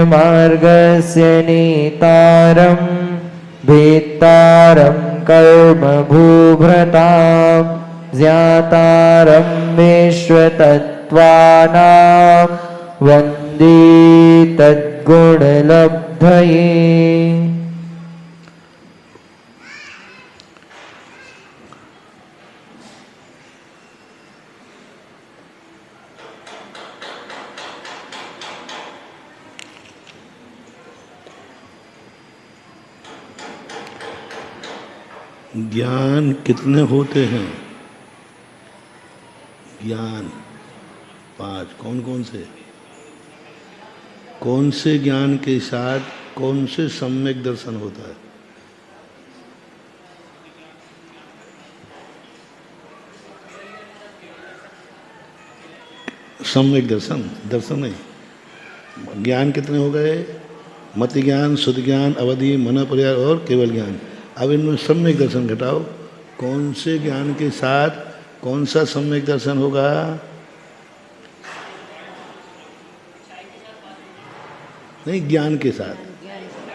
मार्गस्य नेतारं भेत्तारं कर्मभूभृतां ज्ञातारं विश्वतत्त्वानां वन्दे तद्गुणलब्धये। ज्ञान कितने होते हैं? ज्ञान 5। कौन कौन से? कौन से ज्ञान के साथ कौन से सम्यक दर्शन होता है? सम्यक दर्शन, दर्शन नहीं। ज्ञान कितने हो गए? मति ज्ञान, शुद्ध ज्ञान, अवधि, मन पर्याय और केवल ज्ञान। अब इनमें सम्यक दर्शन घटाओ। कौन से ज्ञान के साथ कौन सा सम्यक दर्शन होगा? नहीं, ज्ञान के साथ।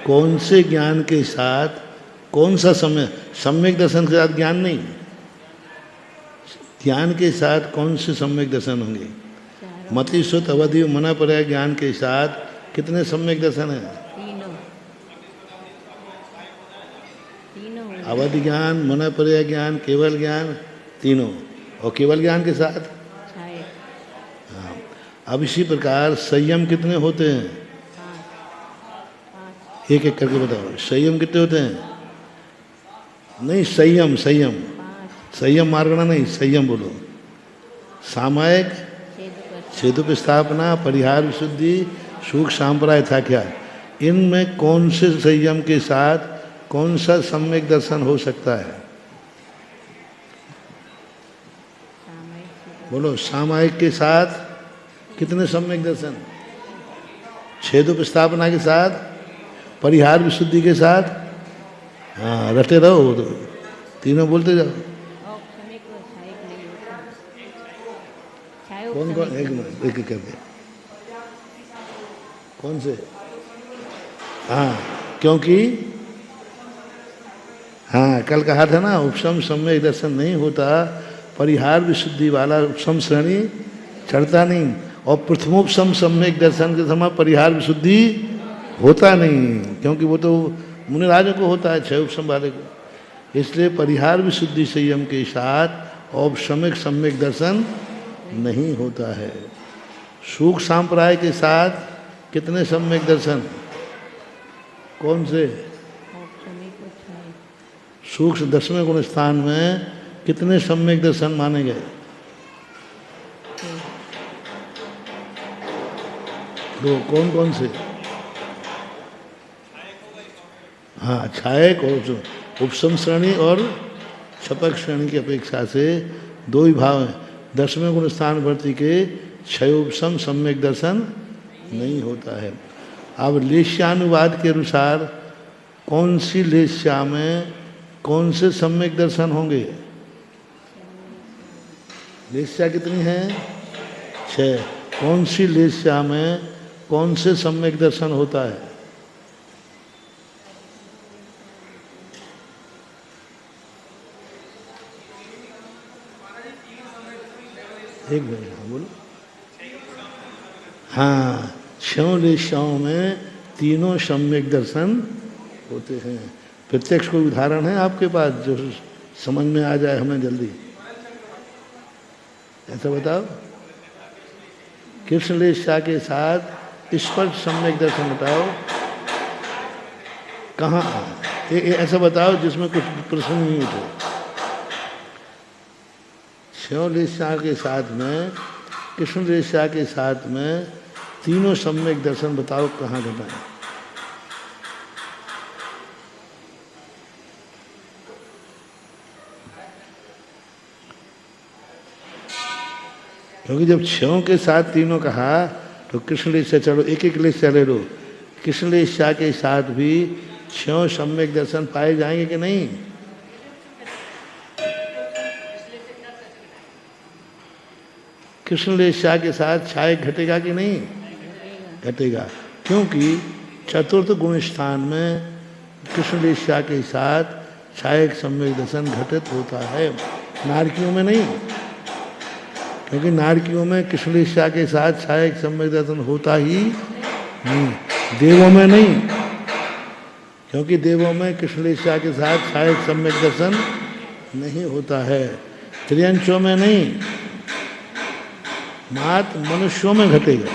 कौन से ज्ञान के साथ कौन सा सम्यक दर्शन के साथ ज्ञान नहीं, ज्ञान के साथ कौन से सम्यक दर्शन होंगे? मति, शुद्ध, अवधि, मन पर्याय ज्ञान के साथ कितने सम्यक दर्शन है? अवधि ज्ञान, मन पर्याय ज्ञान, केवल ज्ञान, तीनों। और केवल ज्ञान के साथ हाँ। अब इसी प्रकार संयम कितने होते हैं? एक एक करके बताओ। संयम कितने होते हैं? नहीं, संयम संयम संयम मार्गणा नहीं, संयम बोलो। सामायिक, छेदुक स्थापना, परिहार विशुद्धि, सुख सांप्राय था क्या? इनमें कौन से संयम के साथ कौन सा सम्यक दर्शन हो सकता है? बोलो। सामायिक के साथ कितने सम्यक दर्शन? छेदुक स्थापना के साथ, परिहार विशुद्धि के साथ। हाँ, रटे रहो, तीनों बोलते जाओ। कौन कौन? एक मिनट, एक एक करके। कौन से? हाँ, क्योंकि हाँ, कल कहा था ना, उपशम सम्यक दर्शन नहीं होता, परिहार विशुद्धि वाला उपशम श्रेणी चढ़ता नहीं, और प्रथमोपशम सम्यक दर्शन के समय परिहार विशुद्धि होता नहीं, क्योंकि वो तो मुनिराजों को होता है, 6 उपशम वाले को। इसलिए परिहार विशुद्धि संयम के साथ औपशमिक सम्यक दर्शन नहीं होता है। सुख सांप्राय के साथ कितने सम्यक दर्शन? कौन से? सूक्ष्म 10वें गुण स्थान में कितने सम्यक दर्शन माने गए? 2। कौन कौन से? हाँ, छायक और उपशम श्रेणी और छपक श्रेणी की अपेक्षा से 2 ही भाव हैं। 10वें गुण स्थान वर्ती के 6 उपशम सम्यक दर्शन नहीं होता है। अब लेश्यानुवाद के अनुसार कौन सी लेश्या में कौन से सम्यक दर्शन होंगे? लेश्या कितनी है? 6। कौन सी लेश्या में कौन से सम्यक दर्शन होता है? एक मिनट बोलो। हाँ, 6 लेश्याओं में तीनों सम्यक दर्शन होते हैं। प्रत्यक्ष कोई उदाहरण है आपके पास जो समझ में आ जाए हमें जल्दी? ऐसा बताओ। कृष्ण लेशा के साथ स्पर्श सम्यक दर्शन बताओ। कहाँ? ऐसा बताओ जिसमें कुछ प्रश्न नहीं उठे। 6 लेशा के साथ में कृष्ण रेशा के साथ में तीनों सम्यक दर्शन बताओ कहाँ घटाएं। क्योंकि जब छयों के साथ तीनों कहा तो कृष्ण रेशा, चलो एक एक रेशा ले लो, कृष्ण रेशा के साथ भी छयों सम्यक दर्शन पाए जाएंगे कि नहीं? कृष्ण रेशा के साथ छाय घटेगा कि नहीं? घटेगा, क्योंकि चतुर्थ गुण स्थान में कृष्ण रेशा के साथ छायक सम्यक दर्शन घटित होता है, नारकियों में नहीं। क्योंकि नारकियों में कृष्ण रेशा के साथ छायक सम्यक दर्शन होता ही नहीं, देवों में नहीं, क्योंकि देवों में कृष्ण रेशा के साथ छायक सम्यक दर्शन नहीं होता है, त्रियंशों में नहीं, मात्र मनुष्यों में घटेगा।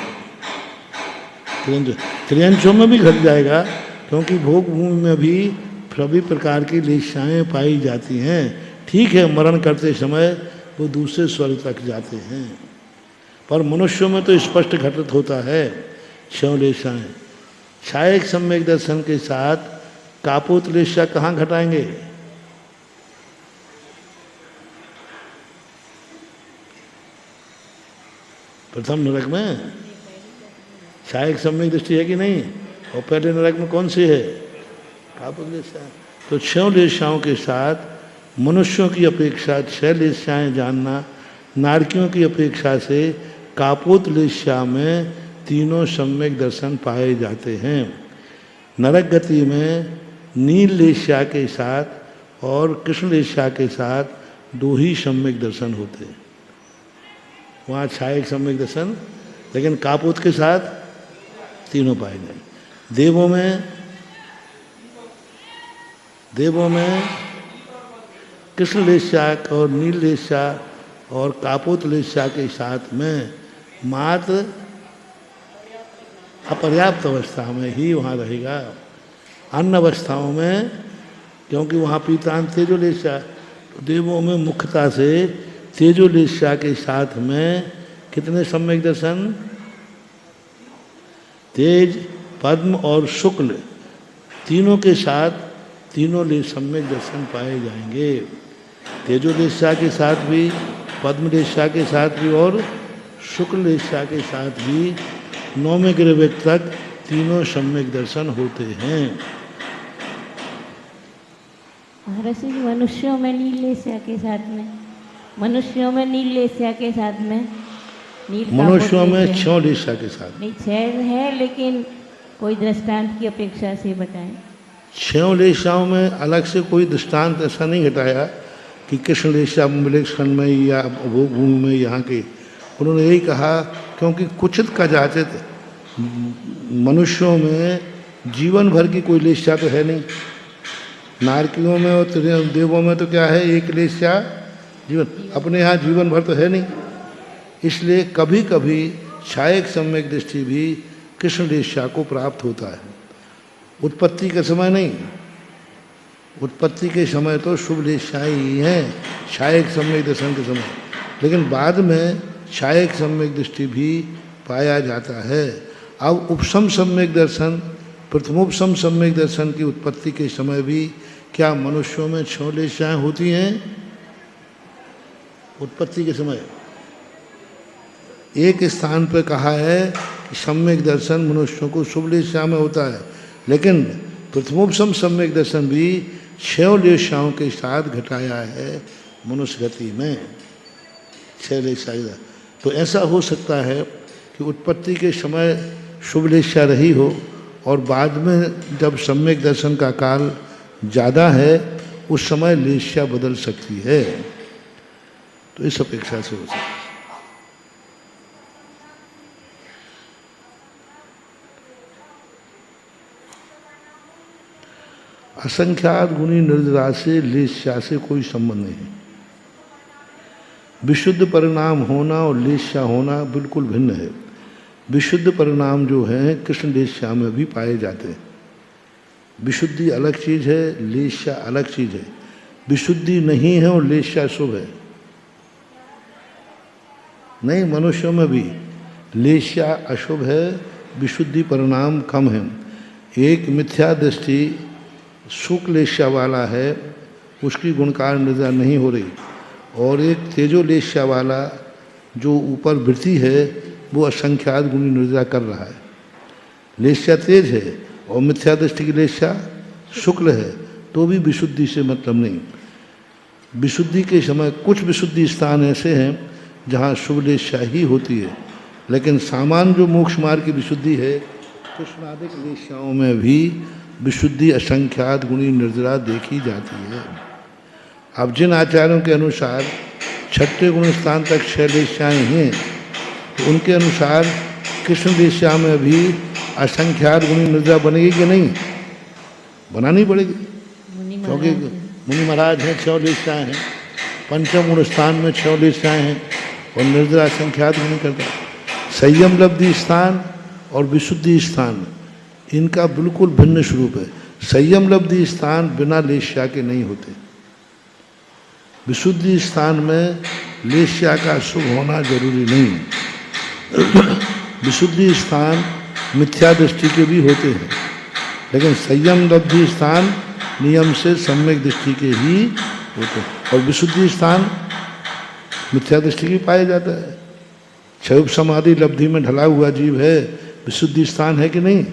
त्रियंशों में भी घट जाएगा, क्योंकि भोग भूमि में भी सभी प्रकार की लेशाएँ पाई जाती हैं। ठीक है, मरण करते समय वो दूसरे स्वर्ग तक जाते हैं, पर मनुष्यों में तो स्पष्ट घटित होता है छह लेशाएँ। छायक सम्यक दर्शन के साथ कापोत लेशा कहाँ घटाएंगे? प्रथम नरक में छायक सम्यक दृष्टि है कि नहीं? और पहले नरक में कौन सी है? कापोत लेशा। तो छह लेशाओं के साथ मनुष्यों की अपेक्षा छह लेशाएँ जानना, नारकियों की अपेक्षा से कापोत लेशा में तीनों सम्यक दर्शन पाए जाते हैं। नरक गति में नील लेशा के साथ और कृष्ण लेशा के साथ दो ही सम्यक दर्शन होते हैं, वहाँ छायक सम्यक दर्शन, लेकिन कापोत के साथ तीनों पाए गए। देवों में कृष्ण लेशा और नील लेशा और कापोत लेशा के साथ में मात्र अपर्याप्त अवस्था में ही वहाँ रहेगा। अन्य अवस्थाओं में, क्योंकि वहाँ पीतान तेजो लेशा, तो देवों में मुख्यता से तेजो लेशा के साथ में कितने सम्यक दर्शन? तेज, पद्म और शुक्ल तीनों के साथ तीनों सम्यक दर्शन पाए जाएंगे। तेजो लेशा के साथ भी, पद्म लेशा के साथ भी और शुक्ल लेशा के साथ भी 9वें ग्रह तक तीनों सम्यक दर्शन होते हैं। महर्षि जी, मनुष्यों में नील लेशा के साथ में, मनुष्यों में नील लेशा के साथ में, मनुष्यों में छह लेशा के साथ नहीं, छह है, लेकिन कोई दृष्टांत की अपेक्षा से बताएं। छह लेशाओं में अलग से कोई दृष्टांत ऐसा नहीं घटाया कि कृष्ण लेशा बुंदेलखंड में या भोग भूमि में यहाँ के। उन्होंने यही कहा क्योंकि कुचित का जाचित मनुष्यों में जीवन भर की कोई लेशा तो है नहीं। नारकियों में और देवों में तो क्या है, एक लेशा जीवन, अपने यहाँ जीवन भर तो है नहीं। इसलिए कभी कभी छायक सम्यक दृष्टि भी कृष्ण लेशा को प्राप्त होता है, उत्पत्ति के समय नहीं। उत्पत्ति के समय तो शुभ लेशाएँ ही हैं छायक सम्यक दर्शन के समय, लेकिन बाद में छायक सम्यक दृष्टि भी पाया जाता है। अब उपसम सम्यक दर्शन, प्रथमोपसम सम्यक दर्शन की उत्पत्ति के समय भी क्या मनुष्यों में छह लेशाएँ होती हैं? उत्पत्ति के समय एक स्थान पर कहा है कि सम्यक दर्शन मनुष्यों को शुभ लेशा में होता है, लेकिन प्रथमोपसम सम्यक दर्शन भी छह लेशाओं के साथ घटाया है मनुष्य गति में, छह लेशा। तो ऐसा हो सकता है कि उत्पत्ति के समय शुभ लेशा रही हो और बाद में जब सम्यक दर्शन का काल ज़्यादा है उस समय लेशा बदल सकती है। तो इस अपेक्षा से हो सकता है। असंख्यात गुणी निर्जरा से लेशा से कोई संबंध नहीं। विशुद्ध परिणाम होना और लेशा होना बिल्कुल भिन्न है। विशुद्ध परिणाम जो है कृष्ण लेशा में भी पाए जाते हैं। विशुद्धि अलग चीज़ है, लेशा अलग चीज़ है। विशुद्धि नहीं है और लेशा शुभ है। नहीं, मनुष्यों में भी लेश्या अशुभ है, विशुद्धि परिणाम कम है। एक मिथ्या दृष्टि शुक्ल लेश्या वाला है, उसकी गुणकार निद्रा नहीं हो रही, और एक तेजो लेश्या वाला जो ऊपर वृत्ति है वो असंख्यात गुणी निद्रा कर रहा है। लेश्या तेज है और मिथ्या दृष्टि की लेश्या शुक्ल है, तो भी विशुद्धि से मतलब नहीं। विशुद्धि के समय कुछ विशुद्धि स्थान ऐसे हैं जहाँ शुभ लेश्या ही होती है, लेकिन सामान्य जो मोक्ष मार्ग की विशुद्धि है, कृष्णादिक लेश्याओं में भी विशुद्धि असंख्यात गुणी निर्जरा देखी जाती है। अब जिन आचार्यों के अनुसार छठे गुण स्थान तक 6 लेश्याएँ हैं, तो उनके अनुसार कृष्ण लेश्या में भी असंख्यात गुणी निर्जरा बनेगी कि नहीं? बनानी पड़ेगी, क्योंकि मुनि महाराज हैं, 6 लेश्याएँ हैं, पंचम गुण स्थान में 6 लेश्याएँ हैं, और निर्जरा असंख्यात गुणी करता है। संयम लब्धि स्थान और विशुद्धि स्थान इनका बिल्कुल भिन्न स्वरूप है। संयम लब्धि स्थान बिना लेश्या के नहीं होते। विशुद्धि स्थान में लेश्या का शुभ होना जरूरी नहीं। विशुद्धि स्थान मिथ्या दृष्टि के भी होते हैं, लेकिन संयम लब्धि स्थान नियम से सम्यक दृष्टि के ही होते हैं, और विशुद्धि स्थान मिथ्या दृष्टि की पाया जाता है। क्षोभ समाधि लब्धि में ढला हुआ जीव है, विशुद्धि स्थान है कि नहीं?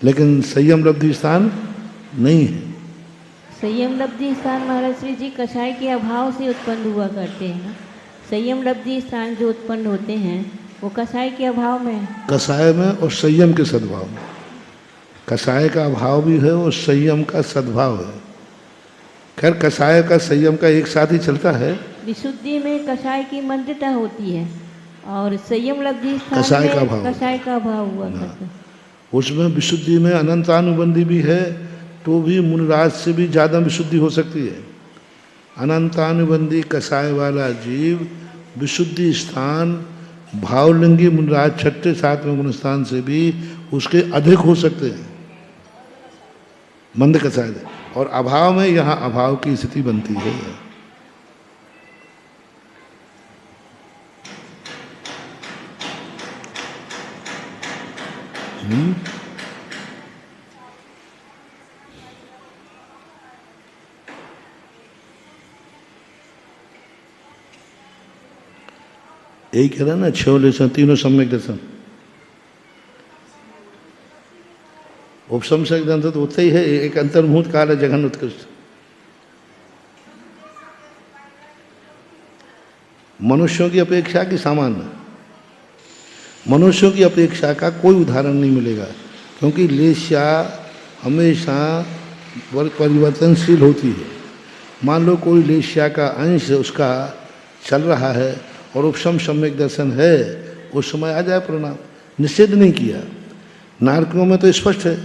लेकिन संयम लब्धि स्थान नहीं है। संयम लब्धि स्थान महाराज श्री जी कषाय के अभाव से उत्पन्न हुआ करते हैं ना। संयम लब्धि स्थान जो उत्पन्न होते हैं वो कषाय के अभाव में, कषाय में और संयम के सद्भाव में। कषाय का अभाव भी है और संयम का सद्भाव है। खैर कषाय का संयम का एक साथ ही चलता है। विशुद्धि में कषाय की मंदता होती है और संयम लब्धि स्थान कषाय का में अभाव। कषाय का अभाव हुआ करता है। उसमें विशुद्धि में अनंतानुबंधी भी है, तो भी मुनिराज से भी ज़्यादा विशुद्धि हो सकती है। अनंतानुबंधी कषाय वाला जीव विशुद्धि स्थान भावलिंगी मुनिराज छठे सातवें गुण स्थान से भी उसके अधिक हो सकते हैं, मंद कषाय। और अभाव में यहाँ अभाव की स्थिति बनती है। यही कह रहा है ना, 6 लेशन तीनों सम्यक दर्शन। उपसम से दर्शन तो होता ही है, एक अंतर्मुहूर्त काल है जघन उत्कृष्ट। मनुष्यों की अपेक्षा की सामान्य, मनुष्यों की अपेक्षा का कोई उदाहरण नहीं मिलेगा, क्योंकि लेश्या हमेशा परिवर्तनशील होती है। मान लो कोई लेश्या का अंश उसका चल रहा है और उपशम सम्यक दर्शन है, उस समय आ जाए परिणाम, निषेध नहीं किया। नारकियों में तो स्पष्ट है,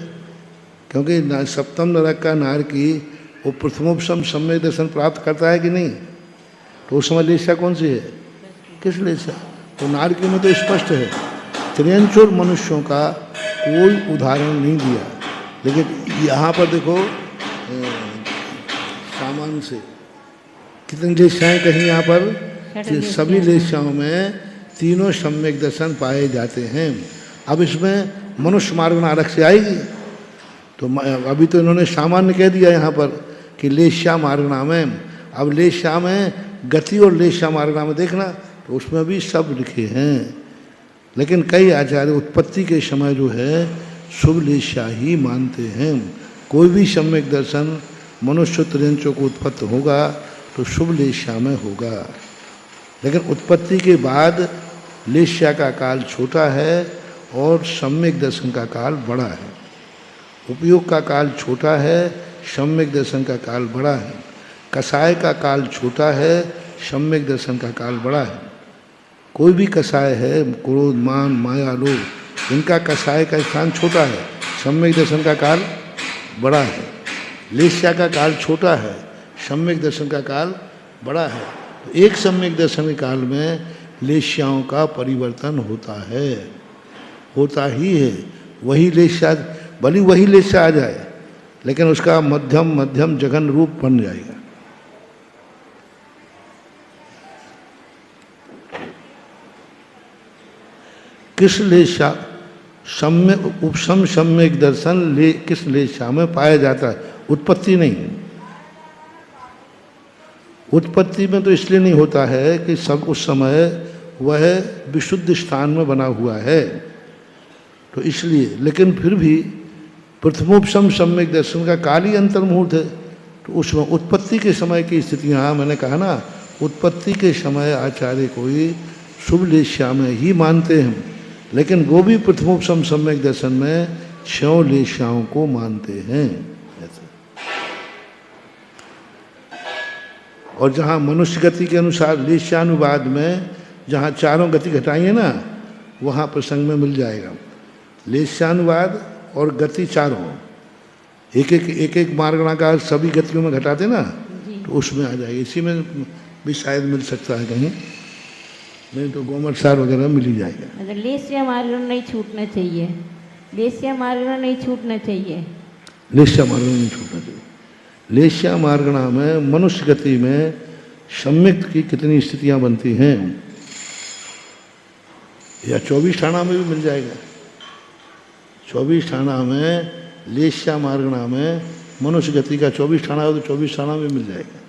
क्योंकि सप्तम नरक का नारकी वो प्रथमोपशम सम्यक दर्शन प्राप्त करता है कि नहीं? तो उस समय लेश्या कौन सी है? किस लेश्या? तो नारकियों में तो स्पष्ट है। त्रियंचुर मनुष्यों का कोई उदाहरण नहीं दिया, लेकिन यहाँ पर देखो सामान्य से कितनी लेश्याएँ कहीं यहाँ पर, सभी लेश्याओं में तीनों सम्यक दर्शन पाए जाते हैं। अब इसमें मनुष्य मार्ग आरक से आएगी, तो अभी तो इन्होंने सामान्य कह दिया यहाँ पर कि लेश्या मार्गना में। अब लेश्या में गति और लेश्या मार्गना में देखना, तो उसमें भी सब लिखे हैं। लेकिन कई आचार्य उत्पत्ति के समय जो है शुभ लेश्या ही मानते हैं। कोई भी सम्यक दर्शन मनुष्य त्रियंचों को उत्पत्ति होगा तो शुभ लेश्या में होगा, लेकिन उत्पत्ति के बाद लेश्या का काल छोटा है और सम्यक दर्शन का काल बड़ा है। उपयोग का काल छोटा है, सम्यक दर्शन का काल बड़ा है। कषाय का काल छोटा है, सम्यक दर्शन का काल बड़ा है। कोई भी कषाय है, क्रोध मान माया लोभ, इनका कषाय का स्थान छोटा है, सम्यक दर्शन का काल बड़ा है। लेश्या का काल छोटा है, सम्यक दर्शन का काल बड़ा है। तो एक सम्यक दर्शन के काल में लेश्याओं का परिवर्तन होता है, होता ही है। वही लेश्या, भली वही लेश्या आ जाए, लेकिन उसका मध्यम मध्यम जघन रूप बन जाएगा। किस लेशा सम्य उपशम सम्यक दर्शन ले किस लेशा में पाया जाता है, उत्पत्ति नहीं। उत्पत्ति में तो इसलिए नहीं होता है कि सब उस समय वह विशुद्ध स्थान में बना हुआ है, तो इसलिए। लेकिन फिर भी प्रथमोपशम सम्यक दर्शन का काल ही अंतर्मुहूर्त है, तो उसमें उत्पत्ति के समय की स्थितियाँ, मैंने कहा ना, उत्पत्ति के समय आचार्य कोई शुभ लेश्या में ही मानते हैं, लेकिन वो भी प्रथमोपशम सम्यक दर्शन में 6 लेश्याओं को मानते हैं। और जहाँ मनुष्य गति के अनुसार लेश्यानुवाद में जहाँ चारों गति घटाई है ना, वहाँ प्रसंग में मिल जाएगा। लेश्यानुवाद और गति चारों एक एक मार्गणाकार सभी गतियों में घटाते ना, तो उसमें आ जाएगा। इसी में भी शायद मिल सकता है कहीं, नहीं तो गोमटसार वगैरह मिल ही जाएगा। लेश्या मार्गण नहीं छूटना चाहिए, लेश्या मार्गण नहीं छूटना चाहिए, लेश्या मार्गण नहीं छूटना चाहिए। लेश्या मार्गणा में मनुष्य गति में सम्यक की कितनी स्थितियां बनती हैं, या 24 ठाणा में भी मिल जाएगा। 24 ठाणा में लेश्या मार्गणा में मनुष्य गति का 24 ठाणा हो तो 24 ठाणा में मिल जाएगा।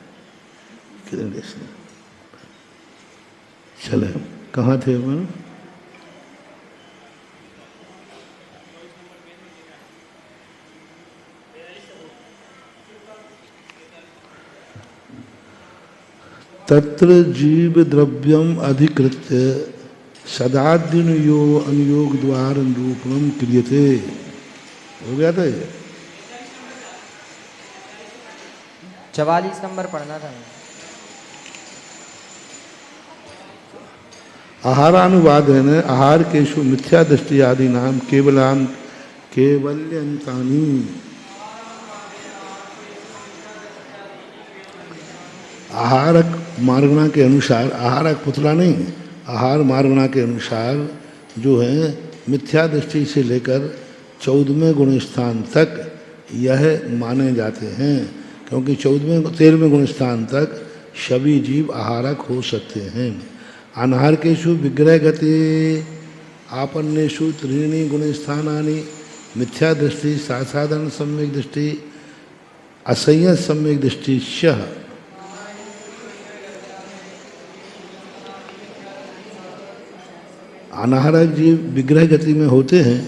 कितने लेश्या चले, कहाँ थे अपन? तत्र जीव द्रव्यम अधिकृत्य सदाद्यनुयो अनुयोग द्वार रूपम क्रियते। हो गया था ये? 44 नंबर पढ़ना था। आहारानुवाद है न, आहार केशु मिथ्या दृष्टि आदि नाम केवलान केवल्यंतानी। आहारक मार्गणा के अनुसार, आहारक पुतला नहीं, आहार मार्गणा के अनुसार जो है मिथ्या दृष्टि से लेकर 14वें गुण स्थान तक यह माने जाते हैं, क्योंकि 13वें गुण स्थान तक सभी जीव आहारक हो सकते हैं। अनाहारकेषु विग्रह गति आपन्नेषु त्रीणि गुण स्थानानि मिथ्या दृष्टि साधारण सम्यक दृष्टि असंयत सम्यक दृष्टि शह। अनाहारक जीव विग्रह गति में होते हैं।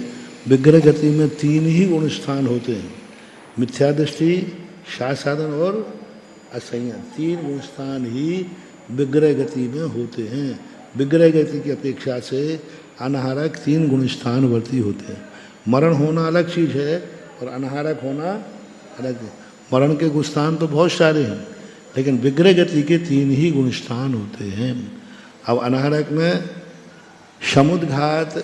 विग्रह गति में 3 ही गुण स्थान होते हैं, मिथ्या दृष्टि, साधन और असंयत। 3 गुण स्थान ही विग्रह गति में होते हैं। विग्रह गति की अपेक्षा से अनाहारक 3 गुण स्थान वर्ती होते हैं। मरण होना अलग चीज़ है और अनाहारक होना अलग है। मरण के गुण स्थान तो बहुत सारे हैं, लेकिन विग्रह गति के 3 ही गुण स्थान होते हैं। अब अनाहारक में समुद्घात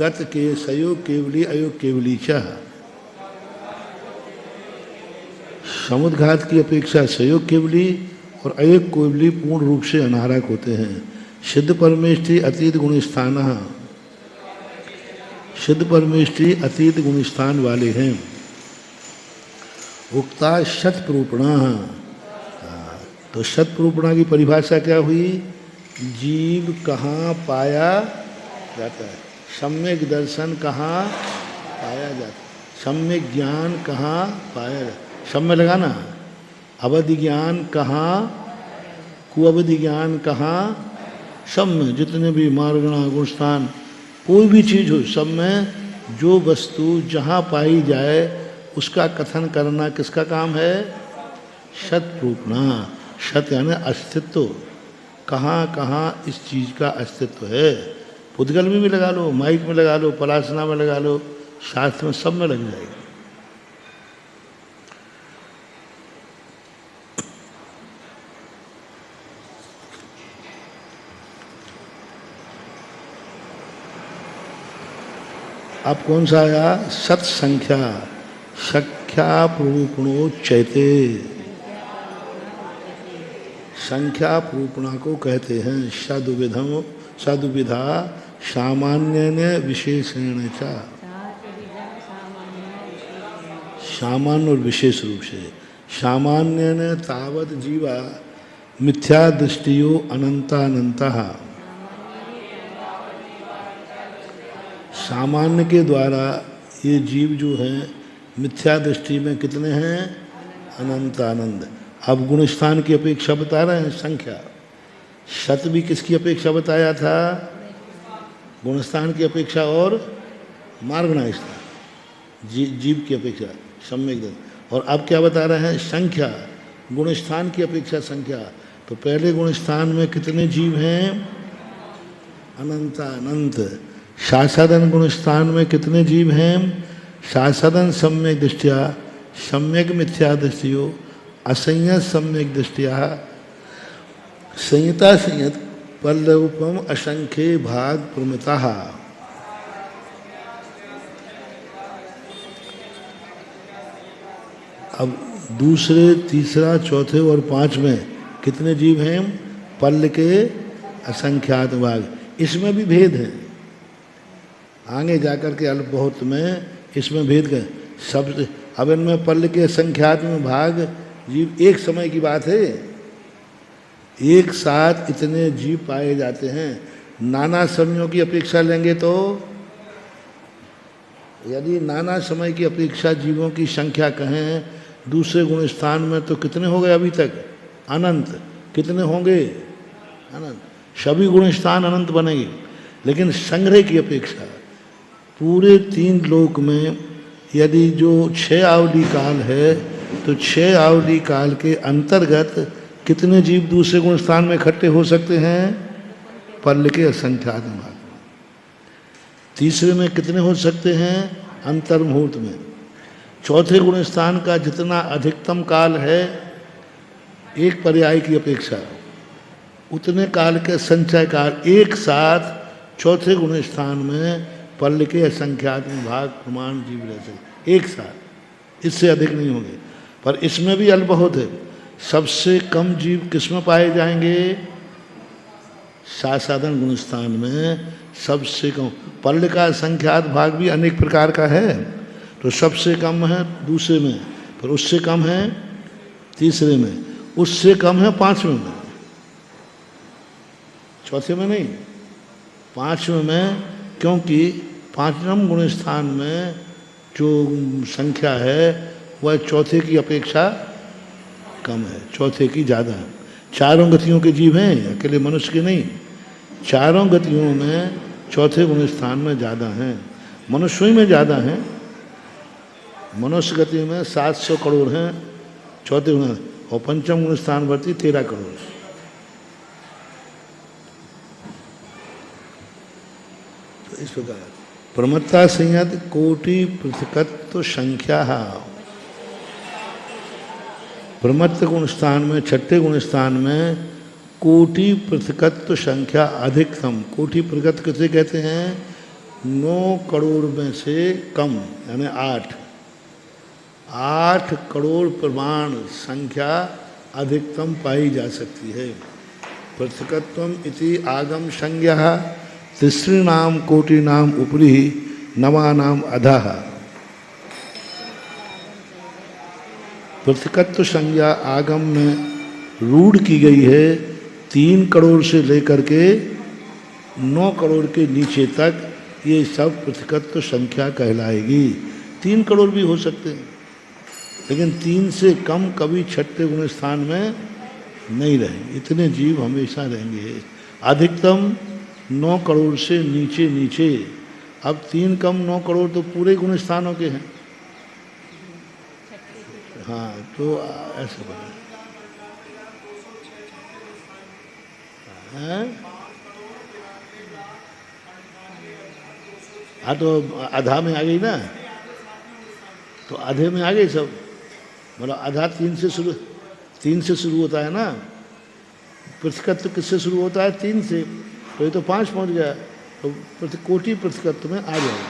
गत के सयोग केवली अयोग केवली च। समुद्घात की अपेक्षा सयोग केवली और अयोग केवली पूर्ण रूप से अनाहारक होते हैं। सिद्ध परमेष्टि अतीत गुण स्थान, सिद्ध परमेष्टि अतीत गुण स्थान वाले हैं। उक्ता शतप्रूपणा, तो शतप्रूपणा की परिभाषा क्या हुई? जीव कहाँ पाया जाता है, सम्यक दर्शन कहाँ पाया जाता है, सम्यक ज्ञान कहाँ पाया जाता है। सम्य लगाना, अवधि ज्ञान कहाँ, कुअवधि ज्ञान कहाँ, सब में जितने भी मार्गणा गुणस्थान कोई भी चीज़ हो, सब में जो वस्तु जहाँ पाई जाए उसका कथन करना किसका काम है? शतप्रूपणा। शत यानी अस्तित्व, कहाँ कहाँ इस चीज़ का अस्तित्व है। पुद्गल में भी लगा लो, माइक में लगा लो, पलासना में लगा लो, शास्त्र में सब में लग जाएगा। अब कौन सा आया? सत संख्या संख्या प्रूपणोच्चयते। संख्या प्रूपणा को कहते हैं सदुविधा सामान्य विशेषण च। सामान्य और विशेष रूप से। सामान्य ने तावत जीवा मिथ्या दृष्टियो अनंतानंता सामान्य के द्वारा ये जीव जो हैं मिथ्या दृष्टि में कितने हैं? अनंत आनंद। अब गुणस्थान की अपेक्षा बता रहे हैं संख्या। शत भी किसकी अपेक्षा बताया था? गुणस्थान की अपेक्षा और मार्गणास्थान जीव की अपेक्षा सम्यक दर्शन। और अब क्या बता रहे हैं? संख्या। गुणस्थान की अपेक्षा संख्या। तो पहले गुणस्थान में कितने जीव हैं? अनंत अनंत। शासादन गुणस्थान में कितने जीव हैं? शासादन सम्यक दृष्टिया सम्यक मिथ्या दृष्टियो असंयत सम्यक दृष्टिया संयता संयत पल्लवपम असंख्य भाग प्रमिता। अब दूसरे, तीसरा, चौथे और पांचवें कितने जीव हैं? पल्ल के असंख्यात भाग। इसमें भी भेद है। आगे जाकर के अल्प बहुत में इसमें भेद है सब। अब इनमें पल्ल के असंख्यात में भाग जीव एक समय की बात है, एक साथ इतने जीव पाए जाते हैं। नाना समयों की अपेक्षा लेंगे तो यदि नाना समय की अपेक्षा जीवों की संख्या कहें दूसरे गुण स्थान में तो कितने हो गए अभी तक? अनंत। कितने होंगे? अनंत। सभी गुण स्थान अनंत बनेंगे। लेकिन संग्रह की अपेक्षा पूरे 3 लोक में यदि जो 6 आवली काल है तो 6 आवली काल के अंतर्गत कितने जीव दूसरे गुण स्थान में इकट्ठे हो सकते हैं? पल्ल के असंख्यात भाग। तीसरे में कितने हो सकते हैं? अंतर्मुहूर्त में। चौथे गुण स्थान का जितना अधिकतम काल है एक पर्याय की अपेक्षा उतने काल के संचय काल एक साथ चौथे गुण स्थान में पल्ल के असंख्यात भाग प्रमाण जीव रह सकते एक साथ, इससे अधिक नहीं होंगे। पर इसमें भी अल्प बहुत है। सबसे कम जीव किसमें पाए जाएंगे? सासाधन गुणस्थान में सबसे कम। पल्ल का संख्यात भाग भी अनेक प्रकार का है, तो सबसे कम है दूसरे में, पर उससे कम है तीसरे में, उससे कम है पांचवें में, चौथे में नहीं, पांचवें में। क्योंकि पांचवें गुण स्थान में जो संख्या है वह चौथे की अपेक्षा कम है, चौथे की ज़्यादा है। चारों गतियों के जीव हैं, अकेले मनुष्य के नहीं। चारों गतियों में चौथे गुण स्थान में ज़्यादा हैं, मनुष्य में ज़्यादा हैं। मनुष्य गति में 700 करोड़ हैं चौथे गुण, और पंचम गुण स्थान वर्ती 13 करोड़। तो इस प्रकार प्रमत्ता संयत कोटि पृथकत्व संख्या। प्रमत्त गुण स्थान में छठे गुण स्थान में कोटि पृथकत्व संख्या अधिकतम। कोटि पृथक किसे कहते हैं? 9 करोड़ में से कम, यानी 8 करोड़ प्रमाण संख्या अधिकतम पाई जा सकती है। पृथकत्वम इति आगम संज्ञा तिसृणाम कोटिनाम उपरि नवानाम अधः। पृथकत्व संज्ञा आगम में रूढ़ की गई है 3 करोड़ से लेकर के 9 करोड़ के नीचे तक, ये सब पृथकत्व संख्या कहलाएगी। 3 करोड़ भी हो सकते हैं, लेकिन 3 से कम कभी छठे गुण स्थान में नहीं रहेंगे। इतने जीव हमेशा रहेंगे। अधिकतम 9 करोड़ से नीचे नीचे। अब 3 कम 9 करोड़ तो पूरे गुण स्थानों के हैं। हाँ, तो ऐसे बने हैं। हाँ, तो आधा में आ गई ना, तो आधे में आ गई सब। मतलब आधा 3 से शुरू होता है ना। पृथकत्व किससे शुरू होता है? 3 से। तो ये तो 5 पहुंच गया, तो कोटि पृथकत्व में आ जाएगा।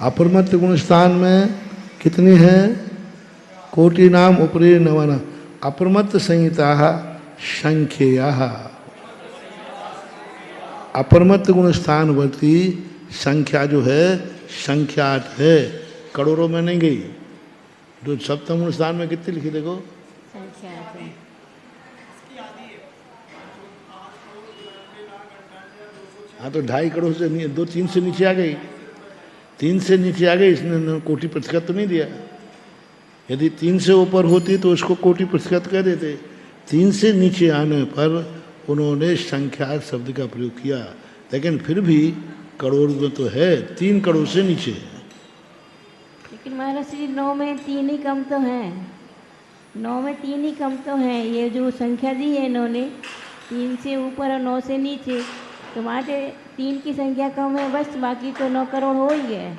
अपरमत्त गुण स्थान में कितनी है? कोटि नाम उपरि नवाना। अपरमत्त संहिता संख्येया। अपरमत्त गुण स्थानवर्ती संख्या जो है संख्यात है, करोड़ों में नहीं गई। जो सप्तम गुण स्थान में कितनी लिखी देखो? संख्यात है। हाँ तो 2.5 करोड़ से 3 से नीचे आ गई, 3 से नीचे आ गई, इसने कोटि प्रतिशत तो नहीं दिया। यदि 3 से ऊपर होती तो उसको कोटि प्रतिशत कह देते। 3 से नीचे आने पर उन्होंने संख्यात शब्द का प्रयोग किया, लेकिन फिर भी करोड़ में तो है, 3 करोड़ से नीचे है। लेकिन महाराज श्री 9 में 3 ही कम तो है, 9 में 3 ही कम तो है। ये जो संख्या दी है इन्होंने 3 से ऊपर और 9 से नीचे, तो वहाँ से 3 की संख्या कम है बस, बाकी तो 9 करोड़ हो ही गया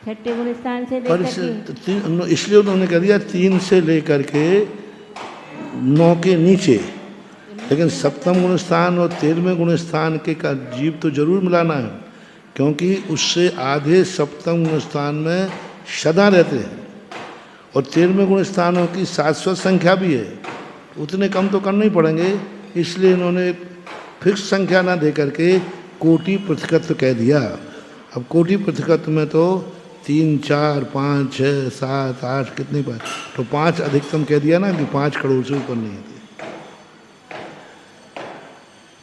छठे गुण स्थान से पर लेकर के। इसलिए उन्होंने कह दिया 3 से लेकर के 9 के नीचे, लेकिन सप्तम गुण स्थान और 13वें गुण स्थान के का जीव तो जरूर मिलाना है, क्योंकि उससे आधे सप्तम गुण स्थान में सदा रहते हैं और 13वें गुण स्थानों की शाश्वत संख्या भी है, उतने कम तो करने ही पड़ेंगे। इसलिए इन्होंने फिक्स संख्या ना दे करके कोटि प्रतिशत कह दिया। अब कोटि प्रतिशत में तो 3, 4, 5, 6, 7, 8 कितने पाँच, तो 5 अधिकतम कह दिया ना कि 5 करोड़ से ऊपर नहीं थे।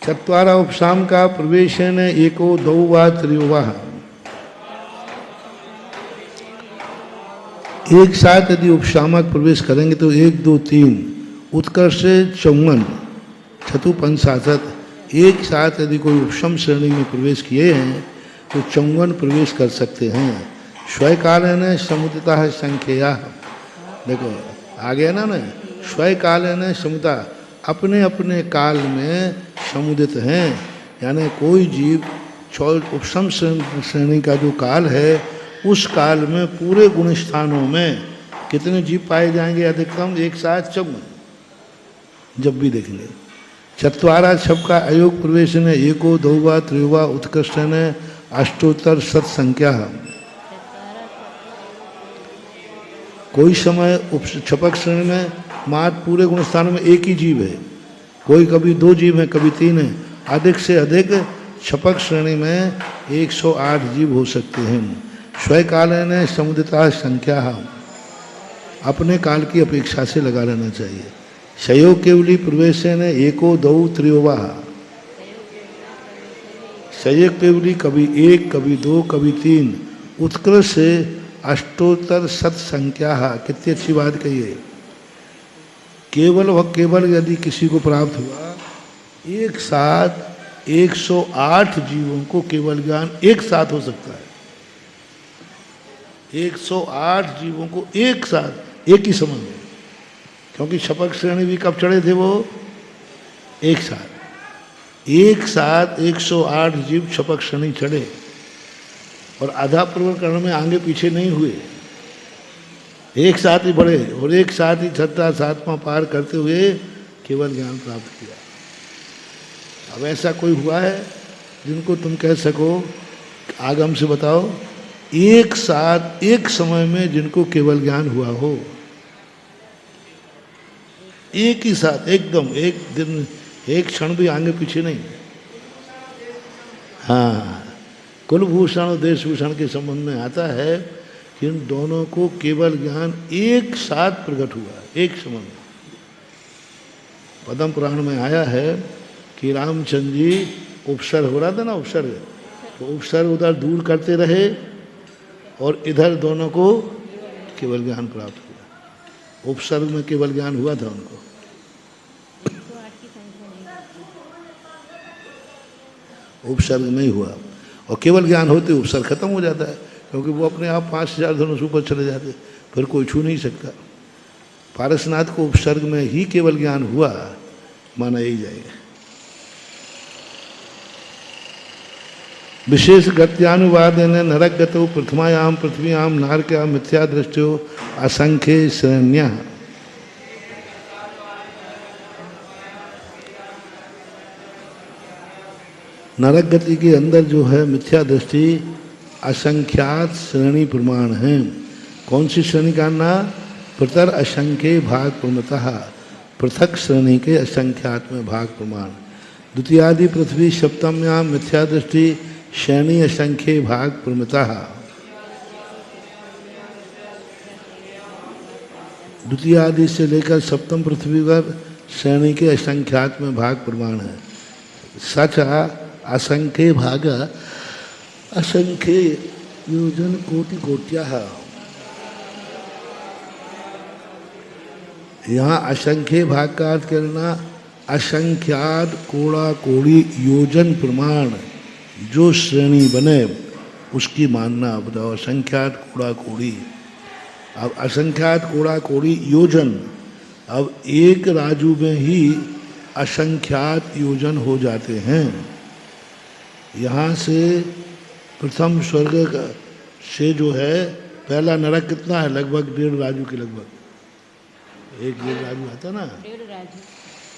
चत्वारा उपशाम का प्रवेशन एको दो वा त्रियुवा, एक साथ यदि उपशामक प्रवेश करेंगे तो 1, 2, 3 उत्कर्ष 54 छतु पंचाशत, एक साथ यदि कोई उपशम श्रेणी में प्रवेश किए हैं तो 54 प्रवेश कर सकते हैं। स्वकालन समुदिता संख्या, देखो आ गया ना, स्वकालन समुदिता, अपने अपने काल में समुदित हैं, यानी कोई जीव उपशम श्रेणी का जो काल है उस काल में पूरे गुण स्थानों में कितने जीव पाए जाएंगे? अधिकतम एक साथ 54, जब भी देख ले। चत्वारा शब्द का अयोग प्रवेशन है एको दो त्रियुवा उत्कृष्ट है अष्टोत्तर सत संख्या। कोई समय छपक श्रेणी में मात्र पूरे गुण स्थानों में एक ही जीव है, कोई कभी 2 जीव है, कभी 3 है, अधिक से अधिक छपक श्रेणी में 108 जीव हो सकते हैं। स्वकालन समुदिता संख्या, अपने काल की अपेक्षा से लगा लेना चाहिए। सहयोग केवली प्रवेशन एको दो त्रियुवा, सहयोग केवली कभी 1, कभी 2, कभी 3, उत्कृष्ट से अष्टोत्तर सत संख्या। कितनी अच्छी बात कही है। केवल व केवल यदि किसी को प्राप्त हुआ, एक साथ 108 जीवों को केवल ज्ञान एक साथ हो सकता है। 108 जीवों को एक साथ एक ही समय में, क्योंकि शपक श्रेणी भी कब चढ़े थे वो? एक साथ 108 जीव शपक श्रेणी चढ़े और आधा प्रकरण में आगे पीछे नहीं हुए, एक साथ ही बढ़े और एक साथ ही 6वां 7वां पार करते हुए केवल ज्ञान प्राप्त किया। अब ऐसा कोई हुआ है जिनको तुम कह सको, आगम से बताओ, एक साथ एक समय में जिनको केवल ज्ञान हुआ हो? एक ही साथ एकदम, एक दिन, एक क्षण भी आगे पीछे नहीं। हाँ, कुलभूषण और देशभूषण के संबंध में आता है कि इन दोनों को केवल ज्ञान एक साथ प्रकट हुआ, एक समय में। पद्म पुराण में आया है कि रामचंद्र जी उपसर्ग हो रहा था ना, उपसर्ग, तो उपसर्ग उधर दूर करते रहे और इधर दोनों को केवल ज्ञान प्राप्त हुआ। उपसर्ग में केवल ज्ञान हुआ था उनको। उपसर्ग नहीं हुआ, और केवल ज्ञान होते उपसर्ग खत्म हो जाता है, क्योंकि वो अपने आप 5000 धनुष से ऊपर चले जाते, फिर कोई छू नहीं सकता। पारसनाथ को उपसर्ग में ही केवल ज्ञान हुआ माना यही जाएगा। विशेष गत्यानुवाद नरक गतो प्रथमायाम पृथ्वीयाम नारक्या मिथ्या दृष्टो असंख्य श्रेण्या। नरक गति के अंदर जो है मिथ्या दृष्टि असंख्यात श्रेणी प्रमाण है। कौन सी श्रेणी का ना? प्रतर असंख्य भाग प्रमतः, पृथक श्रेणी के असंख्यात में भाग प्रमाण। द्वितीयादि पृथ्वी सप्तम्याम मिथ्या दृष्टि श्रेणी असंख्य भाग प्रमतः। द्वितीय आदि से लेकर सप्तम पृथ्वी पर श्रेणी के असंख्यात में भाग प्रमाण है। सच असंख्य भागा असंख्य योजन कोटि कोट्याः। यहाँ असंख्य भाग का अर्थ करना असंख्यात कोड़ा कोड़ी योजन प्रमाण जो श्रेणी बने उसकी मानना। बताओ असंख्यात कोड़ा कोड़ी, अब असंख्यात कोड़ा कोड़ी योजन, अब एक राजू में ही असंख्यात योजन हो जाते हैं। यहाँ से प्रथम स्वर्ग से जो है पहला नरक कितना है, लगभग 1.5 राजू के लगभग, 1.5 राजू आता ना, 1.5 राजू।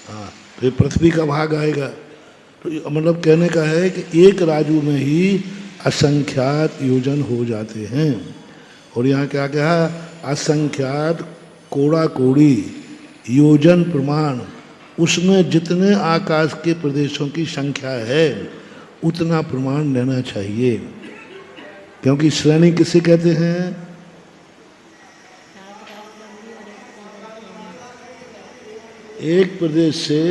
हाँ, फिर पृथ्वी का भाग आएगा। तो मतलब कहने का है कि एक राजू में ही असंख्यात योजन हो जाते हैं। और यहाँ क्या कहा, असंख्यात कोड़ा कोड़ी योजन प्रमाण, उसमें जितने आकाश के प्रदेशों की संख्या है उतना प्रमाण लेना चाहिए। क्योंकि श्रेणी किसे कहते हैं, एक प्रदेश से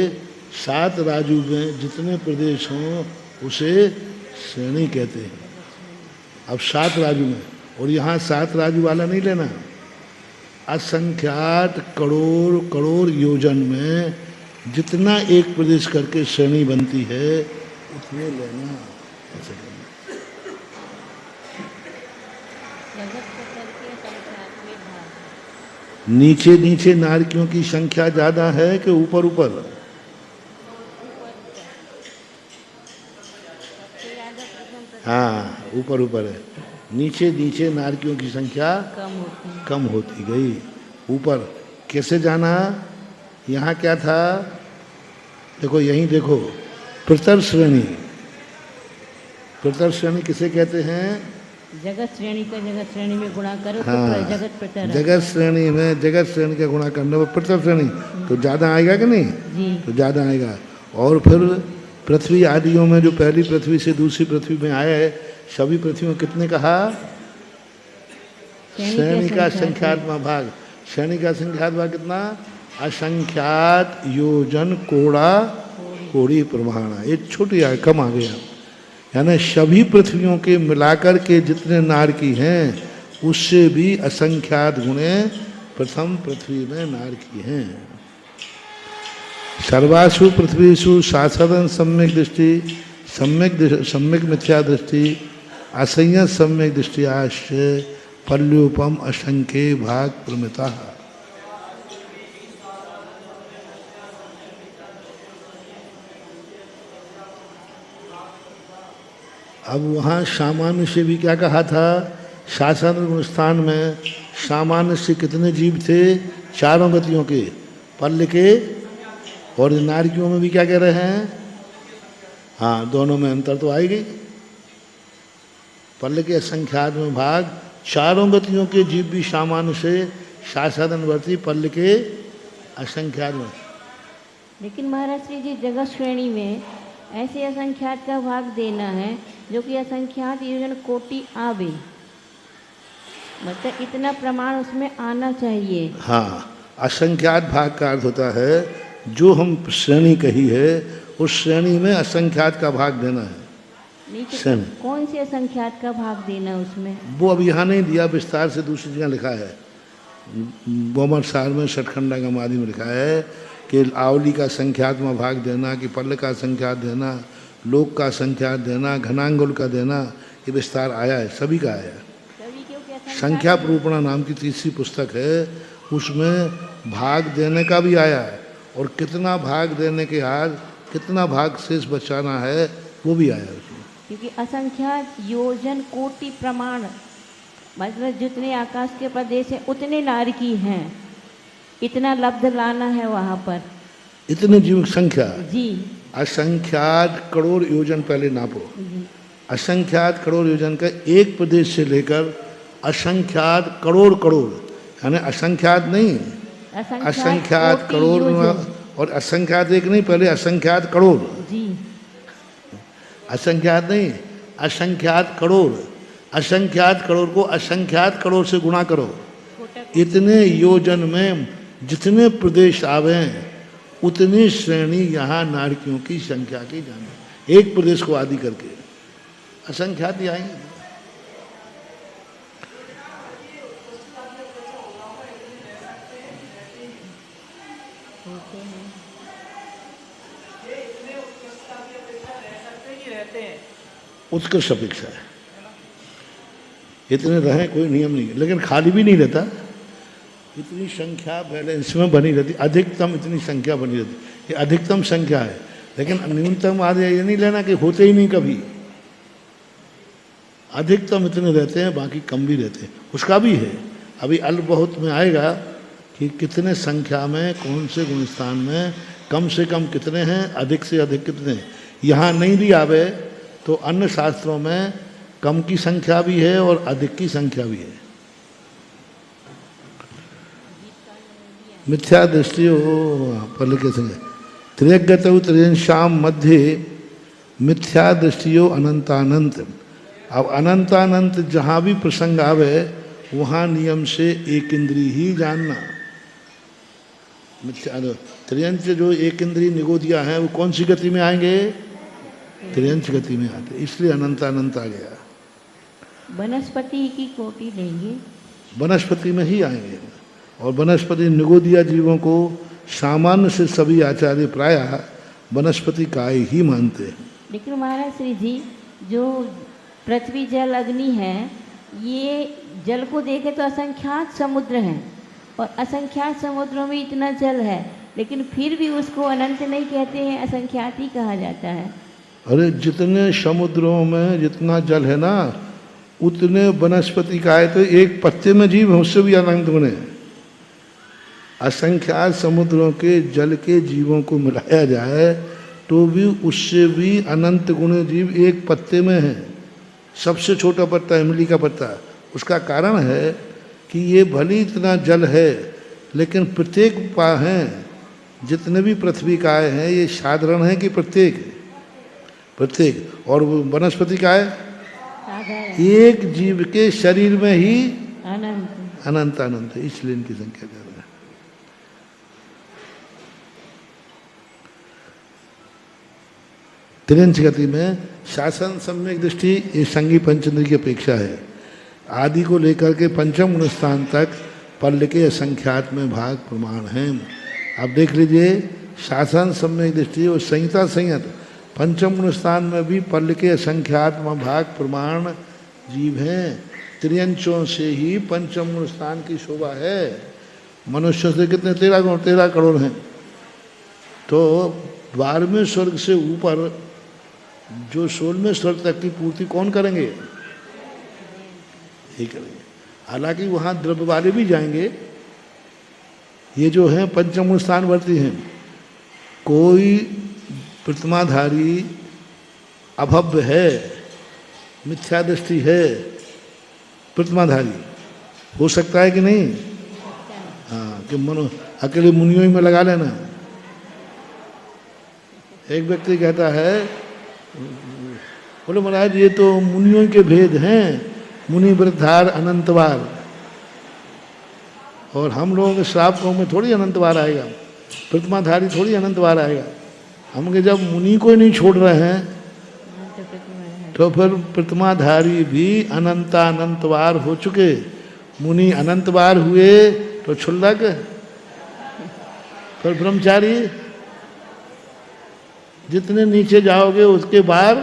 7 राजू में जितने प्रदेश हों उसे श्रेणी कहते हैं। अब 7 राजू में, और यहाँ 7 राजू वाला नहीं लेना, असंख्यात करोड़ करोड़ योजन में जितना एक प्रदेश करके श्रेणी बनती है उतने लेना। ऐसे करना। जगत को करके संख्यात्मक भाग। नीचे नीचे नारकियों की संख्या ज्यादा है कि ऊपर ऊपर? सबसे ज्यादा प्रथम हाँ, ऊपर ऊपर है। नीचे नीचे नारकियों की संख्या कम होती है। कम होती गई। ऊपर कैसे जाना, यहाँ क्या था, देखो यहीं देखो, प्रतर श्रेणी। प्रतर श्रेणी किसे कहते हैं, जगत श्रेणी का जगत श्रेणी में गुणा करो हाँ, तो जगत प्रतर। जगत श्रेणी में जगत श्रेणी का गुणा करने पर प्रतर श्रेणी तो ज़्यादा आएगा कि नहीं, जी तो ज़्यादा आएगा। और फिर पृथ्वी आदियों में जो पहली पृथ्वी से दूसरी पृथ्वी में आया है, सभी पृथ्वियों कितने कहा, श्रेणी का संख्यात्मक भाग। श्रेणी का संख्यात्मक भाग कितना, असंख्यात योजन कोड़ा कोड़ी प्रमाण। ये छोटी आ, कम आ गया, यानी सभी पृथ्वियों के मिलाकर के जितने नारकी हैं उससे भी असंख्यात गुणे प्रथम पृथ्वी में नारकी हैं। सर्वासु पृथ्वीषु शासदन सम्यक दृष्टि, सम्यक मिथ्या दृष्टि, असंयत सम्यक दृष्टि आश्चर्य पल्योपम असंख्य भाग प्रमिता। अब वहाँ सामान्य से भी क्या कहा था, शासन गुणस्थान में सामान्य से कितने जीव थे, 4 गतियों के, पल्ल के, और नारकियों में भी क्या कह रहे हैं, हाँ दोनों में अंतर तो आएगी। पल्ल के असंख्यात में भाग, 4 गतियों के जीव भी सामान्य से शासनवर्ती, पल्ल के असंख्यात में। लेकिन महाराज श्री जी जगत श्रेणी में ऐसे असंख्यात का भाग देना है जो कि असंख्यात योजन कोटि आवे, मतलब इतना प्रमाण उसमें आना चाहिए। हाँ, असंख्यात भाग का अर्थ होता है जो हम श्रेणी कही है उस श्रेणी में असंख्यात का भाग देना है। नहीं, कौन से असंख्यात का भाग देना उसमें, वो अब यहाँ नहीं दिया, विस्तार से दूसरी जगह लिखा है। बोमर सार में छठखंडा का आदि में लिखा है कि आवली का संख्यात्मक भाग देना, कि पल्ल का संख्यात देना, लोक का संख्यात देना, घनांगुल का देना, ये विस्तार आया है, सभी का आया है। संख्या प्रूपणा नाम की तीसरी पुस्तक है, उसमें भाग देने का भी आया है, और कितना भाग देने के बाद कितना भाग शेष बचाना है वो भी आया है उसमें। क्योंकि असंख्यात योजन कोटि प्रमाण, मतलब जितने आकाश के प्रदेश हैं उतने नारकी हैं, इतना लब्ध लाना है वहाँ पर, इतने जीव संख्या जी। असंख्यात करोड़ योजन पहले नापो। असंख्यात करोड़ योजन का एक प्रदेश से लेकर असंख्यात करोड़ करोड़, यानी असंख्यात नहीं, असंख्यात करोड़, और असंख्यात एक नहीं, पहले असंख्यात करोड़ जी, असंख्यात नहीं, असंख्यात करोड़। असंख्यात करोड़ को असंख्यात करोड़ से गुणा करो। इतने योजन में जितने प्रदेश आवे उतनी श्रेणी यहाँ नारकियों की संख्या की जाने। एक प्रदेश को आदि करके असंख्यात ही आएंगे। उत्कृष्ट अपेक्षा है, इतने रहें कोई नियम नहीं है, लेकिन खाली भी नहीं रहता। इतनी संख्या बैलेंस में बनी रहती, अधिकतम इतनी संख्या बनी रहती, ये अधिकतम संख्या है। लेकिन न्यूनतम आदि ये नहीं लेना कि होते ही नहीं कभी, अधिकतम इतने रहते हैं, बाकी कम भी रहते हैं, उसका भी है। अभी अल्प बहुत में आएगा कि कितने संख्या में कौन से गुणस्थान में कम से कम कितने हैं, अधिक से अधिक कितने हैं। यहाँ नहीं भी आवे तो अन्य शास्त्रों में कम की संख्या भी है और अधिक की संख्या भी है। मिथ्या दृष्टियो पर लिखे संगे त्रियगत त्रियंशाम मध्य मिथ्या दृष्टियो अनंतानंत। अब अनंतानंत जहाँ भी प्रसंग आवे वहाँ नियम से एक इंद्री ही जानना। मिथ्या त्रियंश जो एक इंद्री निगोदिया है वो कौन सी गति में आएंगे, त्रियंश गति में आते, इसलिए अनंतानंत आ गया। वनस्पति की कोटि लेंगे, वनस्पति में ही आएंगे। और वनस्पति निगोदिया जीवों को सामान्य से सभी आचार्य प्रायः वनस्पति काय ही मानते हैं। लेकिन महाराज श्री जी जो पृथ्वी जल अग्नि है, ये जल को देखे तो असंख्यात समुद्र हैं और असंख्यात समुद्रों में इतना जल है, लेकिन फिर भी उसको अनंत नहीं कहते हैं, असंख्यात ही कहा जाता है। अरे जितने समुद्रों में जितना जल है ना उतने वनस्पति का है, तो एक पत्ते में जीव है उससे भी अनंत गुणे। असंख्यात समुद्रों के जल के जीवों को मिलाया जाए तो भी उससे भी अनंत गुणे जीव एक पत्ते में है। सबसे छोटा पत्ता इमली का पत्ता, उसका कारण है कि ये भली इतना जल है लेकिन प्रत्येक पा हैं, जितने भी पृथ्वी काय हैं ये साधारण है कि प्रत्येक प्रत्येक। और वो वनस्पति का है एक जीव के शरीर में ही अनंत अनंत अनंत है, इसलिए इनकी संख्या ज्यादा है। त्रियंश गति में शासन सम्यक दृष्टि ये संगी पंचेंद्र की अपेक्षा है। आदि को लेकर के पंचम गुण स्थान तक पल्ल के असंख्यात में भाग प्रमाण हैं। अब देख लीजिए शासन सम्यक दृष्टि और संहिता संयत पंचम गुण स्थान में भी पल्ल के असंख्यात में भाग प्रमाण जीव हैं। त्रियंशों से ही पंचम गुण स्थान की शोभा है। मनुष्य से कितने 13 करोड़ हैं, तो 12वें स्वर्ग से ऊपर जो 16वें स्वर्ग तक की पूर्ति कौन करेंगे, ये करेंगे। हालांकि वहाँ द्रव्य वाले भी जाएंगे, ये जो हैं पंचम गुण स्थान वर्ती हैं। कोई प्रतिमाधारी अभव्य है, मिथ्या दृष्टि है, प्रतिमाधारी हो सकता है कि नहीं? हाँ, कि मनो अकेले मुनियों में लगा लेना। एक व्यक्ति कहता है, बोले महाराज ये तो मुनियों के भेद हैं, मुनि वृद्धार अनंतवार, और हम लोगों के श्रावकों में थोड़ी अनंतवार आएगा, प्रतिमाधारी थोड़ी अनंतवार आएगा। हम के जब मुनि को नहीं छोड़ रहे हैं तो फिर प्रतिमाधारी भी अनंतानंतवार हो चुके। मुनि अनंतवार हुए तो क्षुल्लक, फिर ब्रह्मचारी, जितने नीचे जाओगे उसके बाद,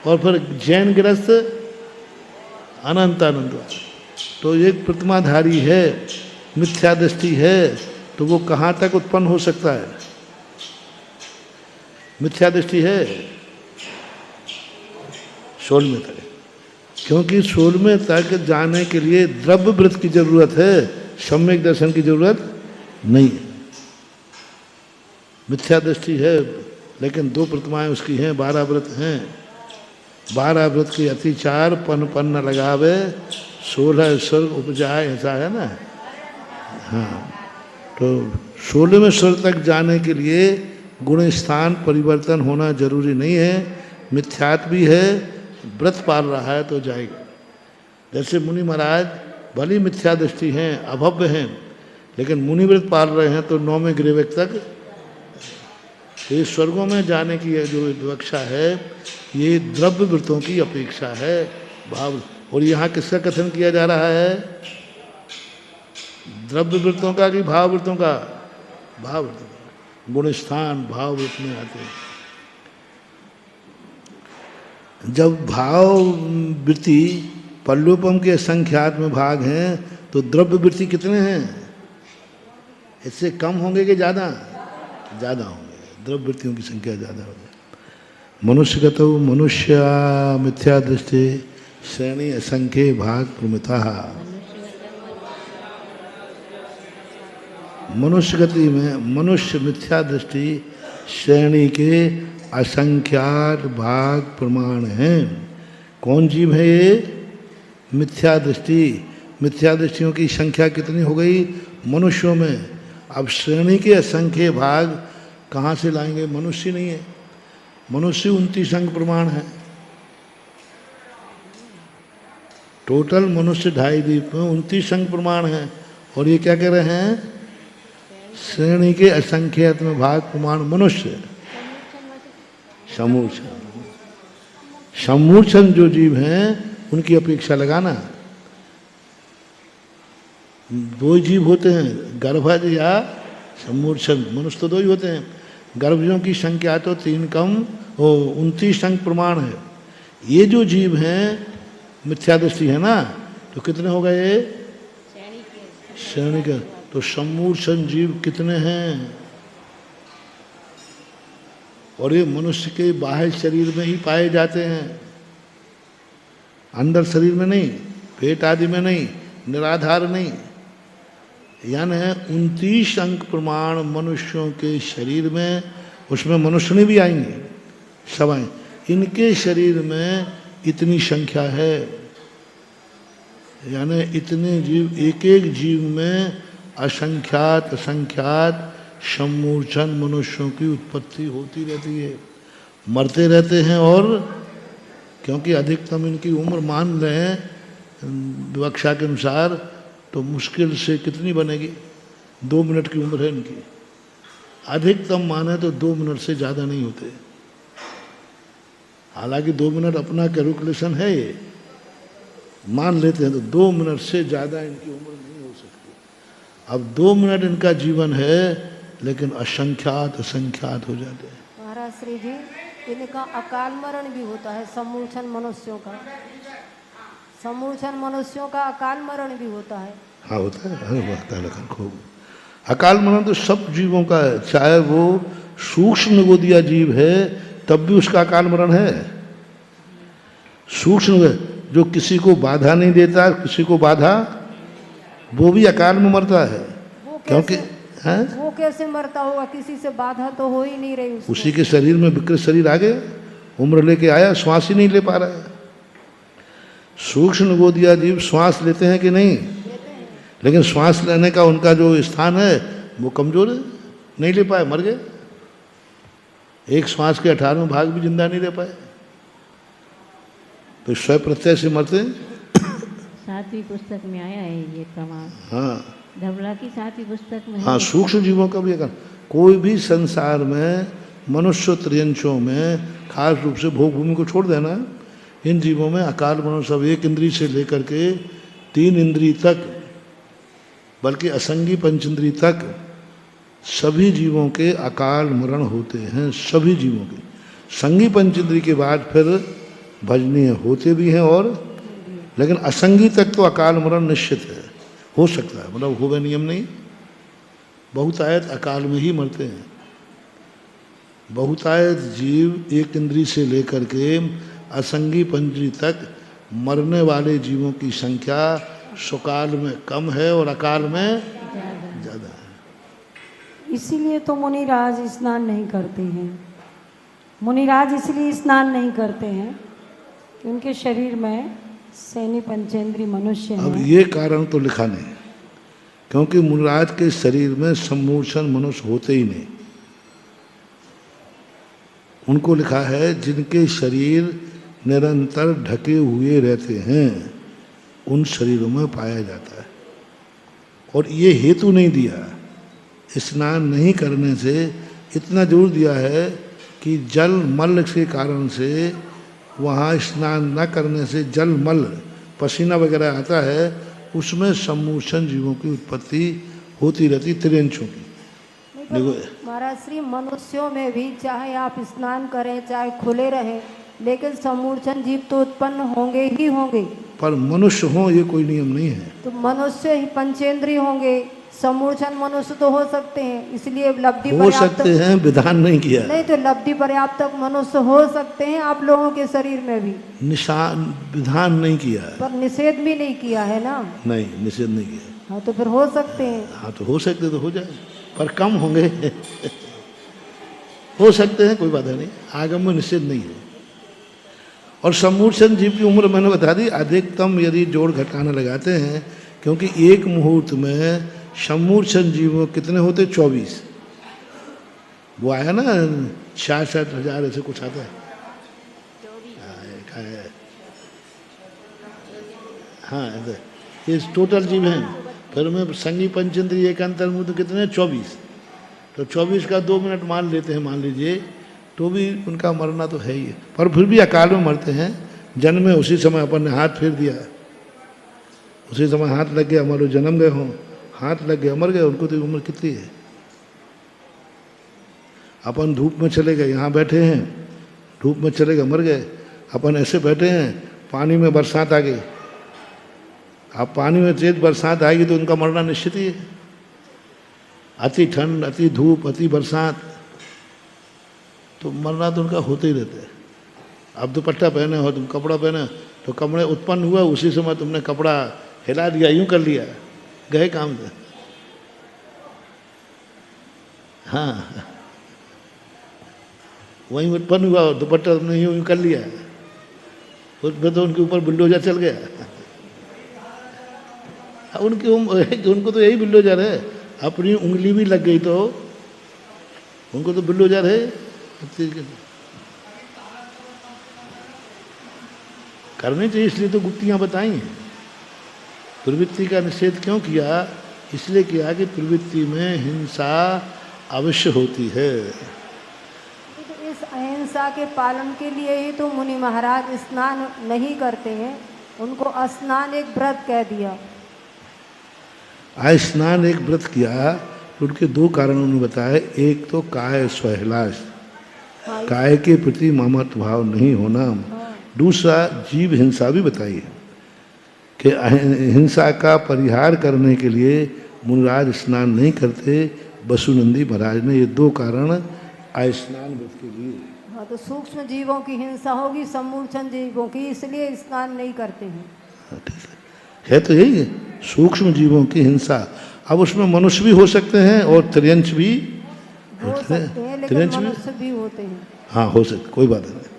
और फिर जैन गृहस्थ अनंत अनंतवार। तो एक प्रतिमाधारी है, मिथ्या दृष्टि है, तो वो कहाँ तक उत्पन्न हो सकता है? मिथ्या दृष्टि है 16वें तक, क्योंकि 16वें तक जाने के लिए द्रव्य वृत्त की जरूरत है, सम्यक दर्शन की जरूरत नहीं है। मिथ्या दृष्टि है लेकिन 2 प्रतिमाएं उसकी हैं, 12 व्रत हैं। 12 व्रत की अतिचार पन न लगावे, 16 स्वर्ग उपजाए, ऐसा है ना। हाँ, तो 16वें स्वर्ग तक जाने के लिए गुण स्थान परिवर्तन होना जरूरी नहीं है। मिथ्यात भी है, व्रत पाल रहा है तो जाएगा। जैसे मुनि महाराज भली मिथ्या दृष्टि हैं, अभव्य हैं, लेकिन मुनि व्रत पाल रहे हैं तो 9वें गिरिवेक तक ये स्वर्गों में जाने की ये जो विवक्षा है ये द्रव्य वृत्तों की अपेक्षा है, भाव। और यहाँ किसका कथन किया जा रहा है? द्रव्य वृत्तों का कि भाव वृत्तों का? भाव वृत्तों का। गुण स्थान भाव वृत्त में आते हैं। जब भाव वृत्ति पल्लोपम के संख्यात्म भाग हैं तो द्रव्य वृत्ति कितने हैं? इससे कम होंगे कि ज़्यादा? ज़्यादा होंगे, द्रव्य वृत्तियों की संख्या ज़्यादा होगी। मनुष्यगतो मनुष्य मिथ्या दृष्टि श्रेणी असंख्य भाग प्रमिता। मनुष्य गति में मनुष्य मिथ्या दृष्टि श्रेणी के असंख्यात भाग प्रमाण हैं। कौन जीव है ये? मिथ्या दृष्टि। मिथ्या दृष्टियों की संख्या कितनी हो गई मनुष्यों में? अब श्रेणी के असंख्य भाग कहाँ से लाएंगे? मनुष्य नहीं है, मनुष्य 29 अंक प्रमाण है। टोटल मनुष्य 2.5 द्वीप में 29 अंक प्रमाण है। और ये क्या कह रहे हैं? श्रेणी के असंख्यात्म भाग प्रमाण मनुष्य। समूर्छन, समूर्छन जो जीव हैं उनकी अपेक्षा लगाना। 2 जीव होते हैं, गर्भज या समूर्छन। मनुष्य तो 2 ही होते हैं। गर्भजों की संख्या तो 3 कम 29 अंक प्रमाण है। ये जो जीव हैं मिथ्या दृष्टि है ना, तो कितने हो गए? श्रेणी के। तो समूर्छन जीव कितने हैं? और ये मनुष्य के बाह्य शरीर में ही पाए जाते हैं, अंदर शरीर में नहीं, पेट आदि में नहीं, निराधार नहीं। यानी 29 अंक प्रमाण मनुष्यों के शरीर में, उसमें मनुष्य नहीं भी आएंगे, सब आए। इनके शरीर में इतनी संख्या है, यानी इतने जीव, एक एक जीव में असंख्यात असंख्यात समूर्छन मनुष्यों की उत्पत्ति होती रहती है, मरते रहते हैं। और क्योंकि अधिकतम इनकी उम्र मान लें विवक्षा के अनुसार तो मुश्किल से कितनी बनेगी? 2 मिनट की उम्र है इनकी। अधिकतम माने तो 2 मिनट से ज़्यादा नहीं होते। हालांकि 2 मिनट अपना कैलकुलेशन है, ये मान लेते हैं तो 2 मिनट से ज़्यादा इनकी उम्र नहीं हो सकती। अब 2 मिनट इनका जीवन है, लेकिन असंख्यात असंख्यात हो जाते हैं। महाराज श्री जी, इनका अकाल मरण भी होता है समूर्छन मनुष्यों का। समूर्छन मनुष्यों का अकाल मरण भी होता है। हाँ होता है, होता है खूब। अकाल मरण तो सब जीवों का है, चाहे वो सूक्ष्म निगोदिया जीव है तब भी उसका अकाल मरण है। सूक्ष्म जो किसी को बाधा नहीं देता, किसी को बाधा, वो भी अकाल में मरता है। क्योंकि वो कैसे मरता होगा? किसी से बाधा तो हो ही नहीं रही उसको। उसी के शरीर में विकृत शरीर आ गया, उम्र लेके आया, श्वास ही नहीं ले पा रहा है। सूक्ष्म गोदिया जीव श्वास लेते हैं कि नहीं? लेकिन श्वास लेने का उनका जो स्थान है वो कमजोर है, नहीं ले पाए, मर गए। एक श्वास के 18वें भाग भी जिंदा नहीं रह पाए, तो स्वयं प्रत्यय से मरते हैं। 7वीं पुस्तक में आया है ये प्रमाण। हाँ, धवला की 7वीं पुस्तक में। हाँ, सूक्ष्म जीवों का भी कोई भी संसार में मनुष्य त्रियंशों में खास रूप से भोग भूमि को छोड़ देना, इन जीवों में अकाल मरण सब 1 इंद्री से लेकर के 3 इंद्री तक, बल्कि असंगी पंचेंद्री तक सभी जीवों के अकाल मरण होते हैं। सभी जीवों के संगी पंचेंद्री के बाद फिर भजनीय होते भी हैं, और लेकिन असंगी तक तो अकाल मरण निश्चित है, हो सकता है, मतलब होगा नियम नहीं। बहुतायत अकाल में ही मरते हैं। बहुतायत जीव 1 इंद्री से लेकर के असंगी पंचेंद्री तक मरने वाले जीवों की संख्या सुकाल में कम है और अकाल में ज़्यादा है। इसीलिए तो मुनिराज स्नान नहीं करते हैं। मुनिराज इसलिए स्नान नहीं करते हैं कि उनके शरीर में सैनी पंचेंद्री मनुष्य अब है। ये कारण तो लिखा नहीं, क्योंकि मुनिराज के शरीर में समूर्छन मनुष्य होते ही नहीं। उनको लिखा है जिनके शरीर निरंतर ढके हुए रहते हैं उन शरीरों में पाया जाता है। और ये हेतु नहीं दिया, स्नान नहीं करने से इतना जरूर दिया है कि जल मल के कारण से वहाँ स्नान न करने से जल मल पसीना वगैरह आता है, उसमें सम्मूर्छन जीवों की उत्पत्ति होती रहती, त्रियंशों की। देखो महाराज श्री मनुष्यों में भी चाहे आप स्नान करें चाहे खुले रहें, लेकिन सम्मूर्छन जीव तो उत्पन्न होंगे ही होंगे। पर मनुष्य हो ये कोई नियम नहीं है। तो मनुष्य ही पंचेंद्रिय होंगे, सम्मूर्छन मनुष्य तो हो सकते हैं, इसलिए लब्धि हो पर्याप्त सकते हैं, विधान नहीं किया। नहीं तो लब्धि पर्याप्त तक मनुष्य हो सकते हैं आप लोगों के शरीर में भी, निशान विधान नहीं किया है। पर निषेध भी नहीं किया है ना। नहीं, निषेध नहीं किया। हाँ तो फिर हो सकते हैं। हाँ तो हो सकते तो हो जाए, पर कम होंगे। हो सकते हैं, कोई बाधा नहीं, आगम में निषेध नहीं है। और सम्मूर्छन जीव की उम्र मैंने बता दी, अधिकतम यदि जोड़ घटाना लगाते हैं, क्योंकि एक मुहूर्त में सम्मूर्छन जीवों कितने होते? 24। वो आया ना 66,000 ऐसे कुछ आता है। हाँ ऐसे ये टोटल जीव हैं। फिर में संगी पंचेंद्रिय एक अंतर्मुद कितने? 24। तो 24 का 2 मिनट मान लेते हैं, मान लीजिए, तो भी उनका मरना तो है ही है। पर फिर भी अकाल में मरते हैं। जन्म में उसी समय अपन ने हाथ फेर दिया, उसी समय हाथ लग गया, मान लो जन्म गए हों, हाथ लग गया, मर गए। उनको तो उम्र कितनी है? अपन धूप में चले गए, यहाँ बैठे हैं, धूप में चले गए, मर गए। अपन ऐसे बैठे हैं, पानी में बरसात आ गई, अब पानी में तेज बरसात आएगी तो उनका मरना निश्चित ही है। अति ठंड, अति धूप, अति बरसात, तो मरना तो उनका होते ही रहता है। अब दुपट्टा पहने हो तुम, कपड़ा पहने, तो कपड़े उत्पन्न हुआ, उसी समय तुमने कपड़ा हिला दिया, यूं कर लिया, गए काम से। हाँ, वहीं उत्पन्न हुआ और दुपट्टा तुमने यूं कर लिया, उसमें तो उनके ऊपर बुलडोजर चल गया। उनको तो यही बुलडोजर है, अपनी उंगली भी लग गई तो उनको तो बुलडोजर है। करनी चाहिए, इसलिए तो गुप्तियां बताई हैं। प्रवृत्ति का निषेध क्यों किया? इसलिए किया कि प्रवृत्ति में हिंसा अवश्य होती है। तो इस अहिंसा के पालन के लिए ही तो मुनि महाराज स्नान नहीं करते हैं, उनको स्नान एक व्रत कह दिया। आज स्नान एक व्रत किया, उनके 2 कारण उन्होंने बताए। एक तो काय स्वहिलाष, काय के प्रति ममत्व भाव नहीं होना। दूसरा जीव हिंसा भी बताई है कि हिंसा का परिहार करने के लिए मुनिराज स्नान नहीं करते। वसुनंदी महाराज ने ये 2 कारण आय स्नान व्रत के लिए। हाँ तो सूक्ष्म जीवों की हिंसा होगी, सम्मूर्छन जीवों की, इसलिए स्नान नहीं करते हैं। ठीक है तो यही है, सूक्ष्म जीवों की हिंसा। अब उसमें मनुष्य भी हो सकते हैं और त्रियंश भी हो सकते हैं, लेकिन मनुष्य भी होते हैं। हाँ हो सकते, कोई बात नहीं।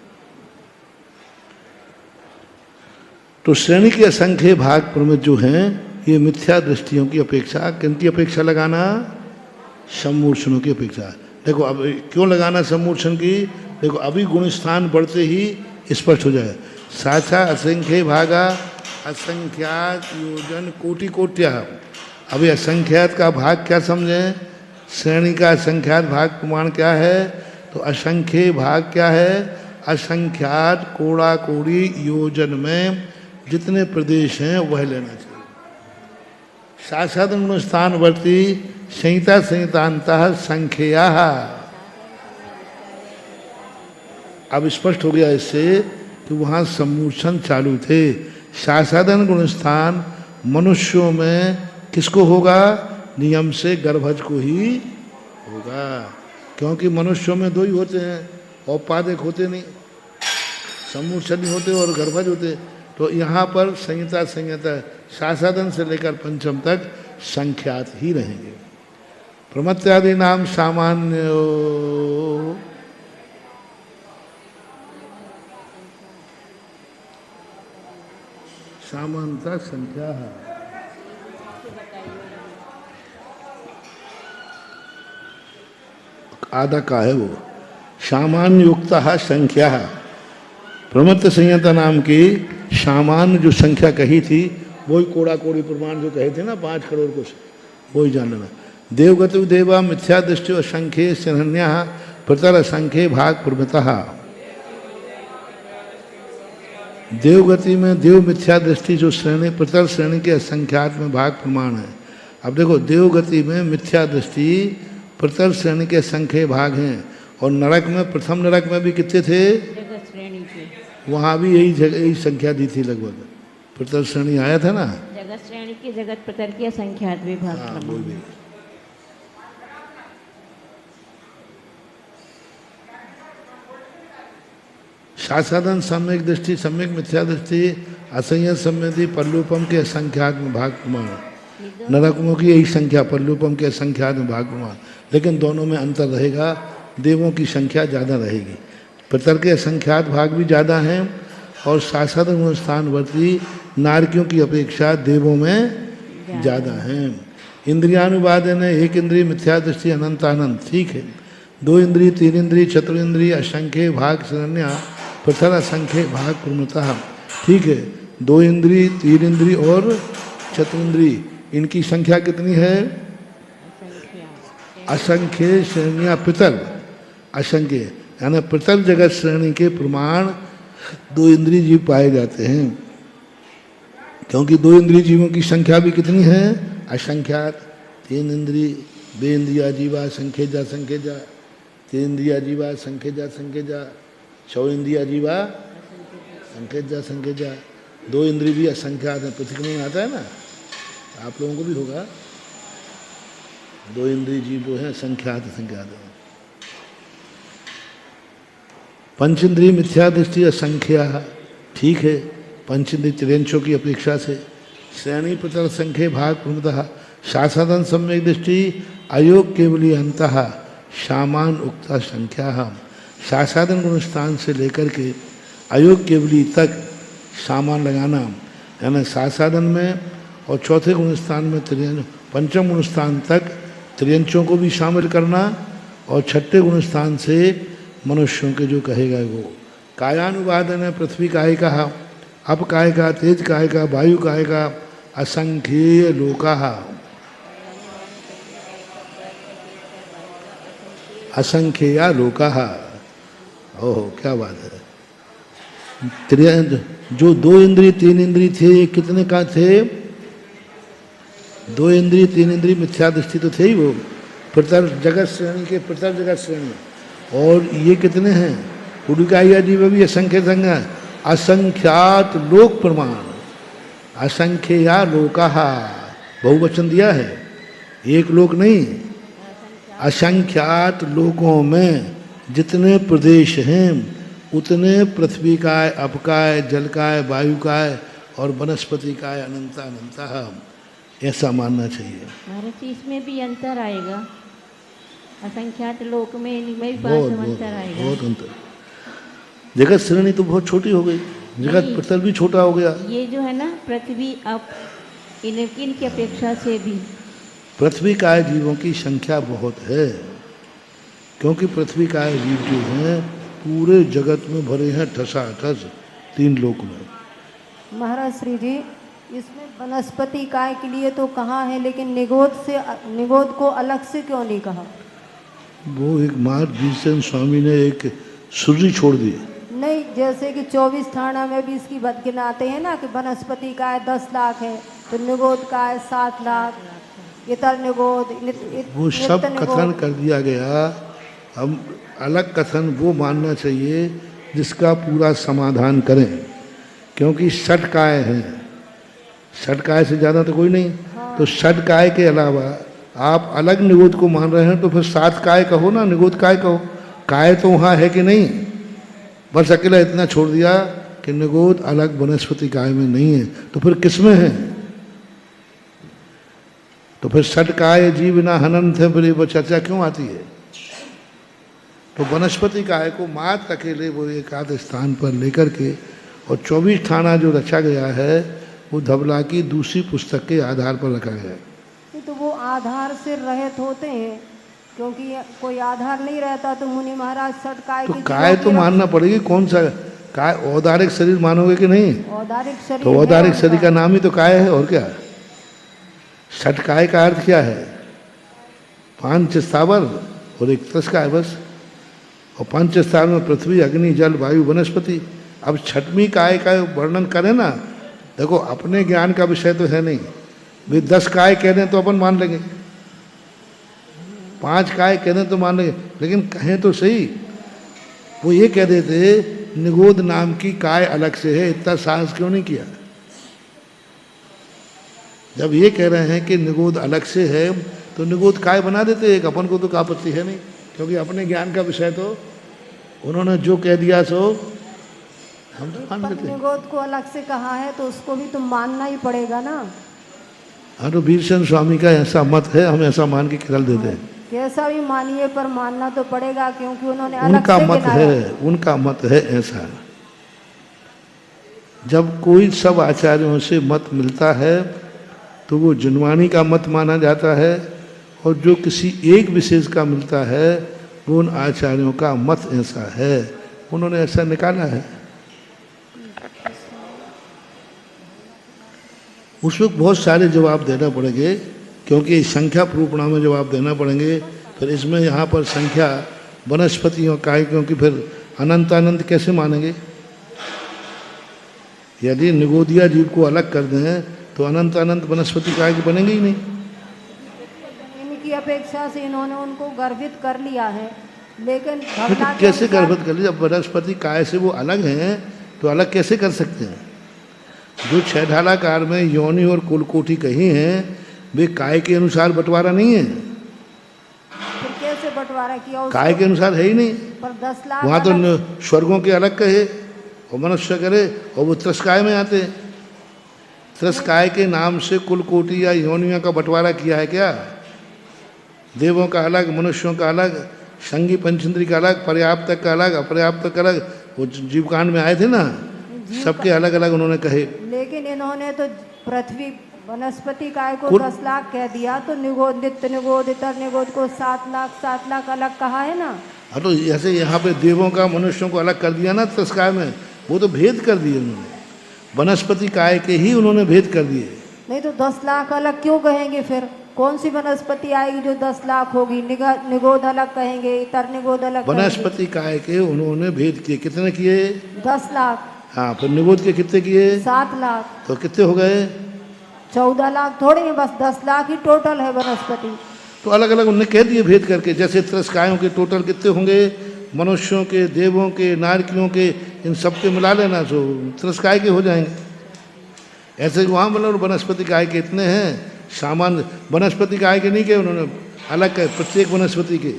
तो श्रेणी के असंख्य भाग प्रमित जो हैं, ये मिथ्या दृष्टियों की अपेक्षा, किनकी अपेक्षा लगाना? सम्मूर्छनों की अपेक्षा। देखो अब क्यों लगाना सम्मूर्छन की? देखो अभी गुण स्थान बढ़ते ही स्पष्ट हो जाए। साचा असंख्य भागा असंख्यात योजन कोटि कोट्या। अभी असंख्यात का भाग क्या समझें? श्रेणी का असंख्यात भाग प्रमाण क्या है? तो असंख्य भाग क्या है? असंख्यात कोड़ा कोड़ी योजन में जितने प्रदेश हैं वह लेना चाहिए। शासद स्थानवर्ती संहिता संहितांतः संख्या। अब स्पष्ट हो गया इससे कि वहाँ सम्मूर्छन चालू थे। शासादन गुणस्थान मनुष्यों में किसको होगा? नियम से गर्भज को ही होगा, क्योंकि मनुष्यों में 2 ही होते हैं, औपाधिक होते नहीं, सम्मूर्छन होते और गर्भज होते। तो यहाँ पर संहिता संहिता शासादन से लेकर पंचम तक संख्यात ही रहेंगे। प्रमत्यादि नाम सामान्य सामान्यता संख्या है। आधा का है वो सामान्य युक्ता संख्या। प्रमत्त संहिता नाम की सामान्य जो संख्या कही थी, वही कोड़ा कोड़ी प्रमाण जो कहे थे ना 5 करोड़ कुछ, वही जान लेना। देवगति देवा मिथ्या दृष्टि असंख्ये सिन्हन्या प्रतर असंख्ये भाग प्रमितः। देवगति में देव मिथ्या दृष्टि जो श्रेणी प्रतर श्रेणी के असंख्यात में भाग प्रमाण है। अब देखो देवगति में मिथ्या दृष्टि प्रतर श्रेणी के असंख्य भाग हैं, और नरक में प्रथम नरक में भी कितने थे? जगत श्रेणी के, वहाँ भी यही संख्या दी थी लगभग, प्रतर श्रेणी आया था ना। जगत श्रेणी के जगत प्रतर के असंख्यात विभाग हाँ, प्रमाण। वही। शासादन सम्यक दृष्टि सम्यक मिथ्या दृष्टि असंयत सम्यति परलूपम के असंख्यात में भाग प्रमाण। नरकों की यही संख्या, परलूपम के असंख्यात में भाग प्रमाण, लेकिन दोनों में अंतर रहेगा, देवों की संख्या ज़्यादा रहेगी। प्रतर के असंख्यात भाग भी ज़्यादा हैं, और शासादन स्थानवर्ती नारकियों की अपेक्षा देवों में ज़्यादा हैं। इंद्रियानुवाद है, एक इंद्रिय मिथ्या दृष्टि अनंतानंद, ठीक है। दो इंद्रिय, तीन इंद्रिय, चतुर्ंद्रिय, असंख्य भाग शरण्या प्रथर असंख्य भाग पूर्णतः, ठीक है। दो इंद्रिय, तीन इंद्रिय और चतुर्ंद्रिय, इनकी संख्या कितनी है? असंख्य श्रेणियाँ पितर, असंख्य यानी पितर जगत श्रेणी के प्रमाण दो इंद्रिय जीव पाए जाते हैं, क्योंकि दो इंद्रिय जीवों की संख्या भी कितनी है? असंख्यात। तीन इंद्रिय, बे इंद्रिया जीवा संख्यजा संख्यजा, तीन इंद्रिया जीवा संख्यजा संख्यजा, छो इंद्रिया जीवा संख्यजा संख्यजा। दो इंद्रिय भी असंख्यात है, पृथ्वी में आता है ना, आप लोगों को भी होगा। दो इंद्रिय जीव जो है संख्यात संख्यात है। पंच इंद्रिय मिथ्या दृष्टि असंख्या, ठीक है, पंच इंद्रिय त्रियंशों की अपेक्षा से श्रेणी प्रतर संख्य भाग पूर्णतः। शासादन सम्यक दृष्टि अयोग केवली अंतः सामान उक्ता संख्या। शासादन गुणस्थान से लेकर के अयोग केवली तक सामान लगाना, यानी शासादन में और चौथे गुणस्थान में पंचम गुणस्थान तक त्रियंशों को भी शामिल करना, और छठे गुणस्थान से मनुष्यों के जो कहेगा वो। कायानुवादन है, पृथ्वी काय का, अप काय का, तेज काय का, वायु काय का, असंख्येय लोका, असंख्येया लोका। ओह क्या बात है। जो दो इंद्रिय तीन इंद्रिय थे, कितने का थे? दो इंद्रिय तीन इंद्रिय मिथ्या दृष्टि तो थे ही वो, प्रतर जगत श्रेणी के प्रतर जगत श्रेणी। और ये कितने हैं? उड़िकाया जीव भी असंख्य संज्ञा, असंख्यात लोक प्रमाण, असंख्या लोका, बहुवचन दिया है, एक लोक नहीं। असंख्यात लोकों में जितने प्रदेश हैं उतने पृथ्वी काय, अपकाय, जलकाय, वायुकाय और वनस्पति काय अनंता अनंता, ऐसा मानना चाहिए। महाराज जी इसमें भी अंतर आएगा, असंख्यात लोक में इनमें भी बहुत अंतर आएगा। बहुत अंतर। जगत श्रेणी तो बहुत छोटी हो गई, जगत प्रतर भी छोटा हो गया। ये जो है ना पृथ्वी अप, इनकी की अपेक्षा से भी पृथ्वी काय जीवों की संख्या बहुत है, क्योंकि पृथ्वी काय जीव जो हैं पूरे जगत में भरे हैं ठसाठस, तीन लोक में। महाराज श्री जी, इसमें वनस्पति काय के लिए तो कहा है, लेकिन निगोद को अलग से क्यों नहीं कहा? वो एक महावीर स्वामी ने एक सुर्री छोड़ दी। नहीं, जैसे कि 24 थाना में भी इसकी बद गिनाते हैं ना कि वनस्पति काय 10 लाख है, तो निगोद काय 7 लाख, इतर निगोद, वो सब कथन कर दिया गया। हम अलग कथन वो मानना चाहिए जिसका पूरा समाधान करें, क्योंकि षट काय हैं, षट काय से ज़्यादा तो कोई नहीं। हाँ। तो षट काय के अलावा आप अलग निगोद को मान रहे हैं, तो फिर 7 काय कहो ना, निगोद काय कहो। काय तो वहाँ है कि नहीं, बस अकेला इतना छोड़ दिया कि निगोद अलग वनस्पति काय में नहीं है, तो फिर किस में है? तो फिर षट काय जीव ना हनन थे, फिर वो चर्चा क्यों आती है? तो वनस्पति काय को मात अकेले वो एक आध स्थान पर लेकर के, और 24 थाना जो रचा गया है वो धबला की दूसरी पुस्तक के आधार पर रखा गया है। तो वो आधार से रहित होते हैं, क्योंकि कोई आधार नहीं रहता तो मुनि महाराज षट काय तो काय तो मानना पड़ेगी। कौन सा काय? औदारिक शरीर मानोगे कि नहीं? औदारिक शरीर, तो औदारिक शरीर का नाम ही तो काय है, और क्या? षट काय का अर्थ क्या है? 5 स्थावर और 1 त्रस्काय बस। और 5 स्थावर में पृथ्वी, अग्नि, जल, वायु, वनस्पति। अब 6वीं काय का वर्णन करें ना, देखो अपने ज्ञान का विषय तो है नहीं, वे 10 काय कह दें तो अपन मान लेंगे, 5 काय कह दें तो मान लेंगे, लेकिन कहें तो सही। वो ये कह देते निगोद नाम की काय अलग से है, इतना साहस क्यों नहीं किया? जब ये कह रहे हैं कि निगोद अलग से है तो निगोद काय बना देते एक, अपन को तो आपत्ति है नहीं, क्योंकि अपने ज्ञान का विषय तो उन्होंने जो कह दिया सो हम तो मान लेते हैं। निगोद को अलग से कहा है तो उसको भी तो मानना ही पड़ेगा ना। हाँ, तो वीरचंद स्वामी का ऐसा मत है, हम ऐसा मान के केरल देते हैं। कैसा भी मानिए पर मानना तो पड़ेगा, क्योंकि उन्होंने अलग उनका से मत गिनाया। है, उनका मत है ऐसा। जब कोई सब आचार्यों से मत मिलता है तो वो जुनवानी का मत माना जाता है, और जो किसी एक विशेष का मिलता है वो उन आचार्यों का मत ऐसा है, उन्होंने ऐसा निकाला है। उस वक्त बहुत सारे जवाब देना पड़ेंगे, क्योंकि संख्या प्रूपणा में जवाब देना पड़ेंगे। फिर इसमें यहाँ पर संख्या वनस्पतियों का है, क्योंकि फिर अनंत कैसे मानेंगे? यदि निगोदिया जीव को अलग कर दें तो अनंत वनस्पति काय की बनेंगे ही नहीं। इनकी अपेक्षा से इन्होंने उनको गर्भित कर लिया है, लेकिन तो भावना के कैसे अनुसार- गर्भित कर लिया? जब वनस्पति काय से वो अलग हैं तो अलग कैसे कर सकते हैं? जो 6 ढालाकार में योनि और कुलकोटि कही हैं वे काय के अनुसार बंटवारा नहीं है, फिर कैसे बंटवारा किया उसको? काय के अनुसार है ही नहीं। पर 10 लाख वहाँ तो अलग- स्वर्गों के अलग कहे और मनुष्य करे, और वो त्रस्काय में आते हैं। त्रस्काय के नाम से कुलकोटि या योनियों का बंटवारा किया है क्या? देवों का अलग, मनुष्यों का अलग, संगी पंचेंद्री का अलग, पर्याप्तक का अलग, अपर्याप्तक का अलग, वो जीवकांड में आए थे ना, सबके अलग अलग उन्होंने कहे। लेकिन इन्होंने तो पृथ्वी वनस्पति काय को कुल- 10 लाख कह दिया, तो निगोद, नित्य निगोद, इतर निगोद को 7 लाख अलग कहा है ना। हाँ, तो जैसे यहाँ पे देवों का मनुष्यों को अलग कर दिया ना त्रस्काय में, वो तो भेद कर दिए उन्होंने, वनस्पति काय के ही उन्होंने भेद कर दिए। नहीं तो 10 लाख अलग क्यों कहेंगे? फिर कौन सी वनस्पति आएगी जो 10 लाख होगी? निगोद अलग कहेंगे, इतर निगोद अलग कहेंगे। वनस्पति काय के उन्होंने भेद किए, कितने किए? 10 लाख, हाँ, फिर निगोद के कितने किए? 7 लाख, तो कितने हो गए? 14 लाख थोड़े हैं, बस 10 लाख ही टोटल है वनस्पति। तो अलग अलग उन्होंने कह दिए भेद करके। जैसे त्रस्कायों के टोटल कितने होंगे? मनुष्यों के, देवों के, नारकियों के, इन सब के मिला लेना तो त्रस्काय के हो जाएंगे। ऐसे वहाँ मतलब वनस्पति काय के इतने हैं, सामान्य वनस्पति काय के नहीं कहे उन्होंने, अलग कहे प्रत्येक वनस्पति के,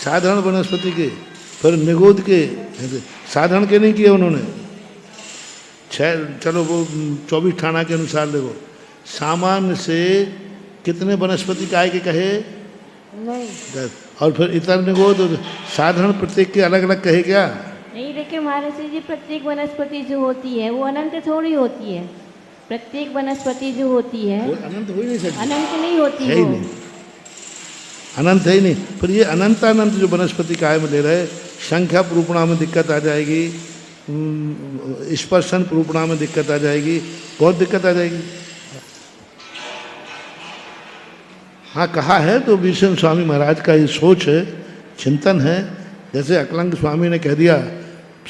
साधारण वनस्पति के, फिर निगोद के, साधारण के नहीं किए उन्होंने। 6 चलो वो 24 ठाणा के अनुसार देखो, सामान्य से कितने वनस्पति काय के कहे? नहीं 10। और फिर इतर निगोद और साधारण प्रत्येक के अलग अलग कहे क्या? नहीं, लेकिन महाराज जी प्रत्येक वनस्पति जो होती है वो अनंत थोड़ी होती है। प्रत्येक वनस्पति जो होती है वो अनंत हो ही नहीं सकती, अनंत नहीं होती है ही वो। नहीं, अनंत है ही नहीं। फिर ये अनंत जो वनस्पति काय में ले रहे, संख्या प्रूपणा में दिक्कत आ जाएगी, स्पर्शन प्रूपणा में दिक्कत आ जाएगी, बहुत दिक्कत आ जाएगी। हाँ, कहा है तो वीरचंद स्वामी महाराज का ये सोच है, चिंतन है। जैसे अकलंक स्वामी ने कह दिया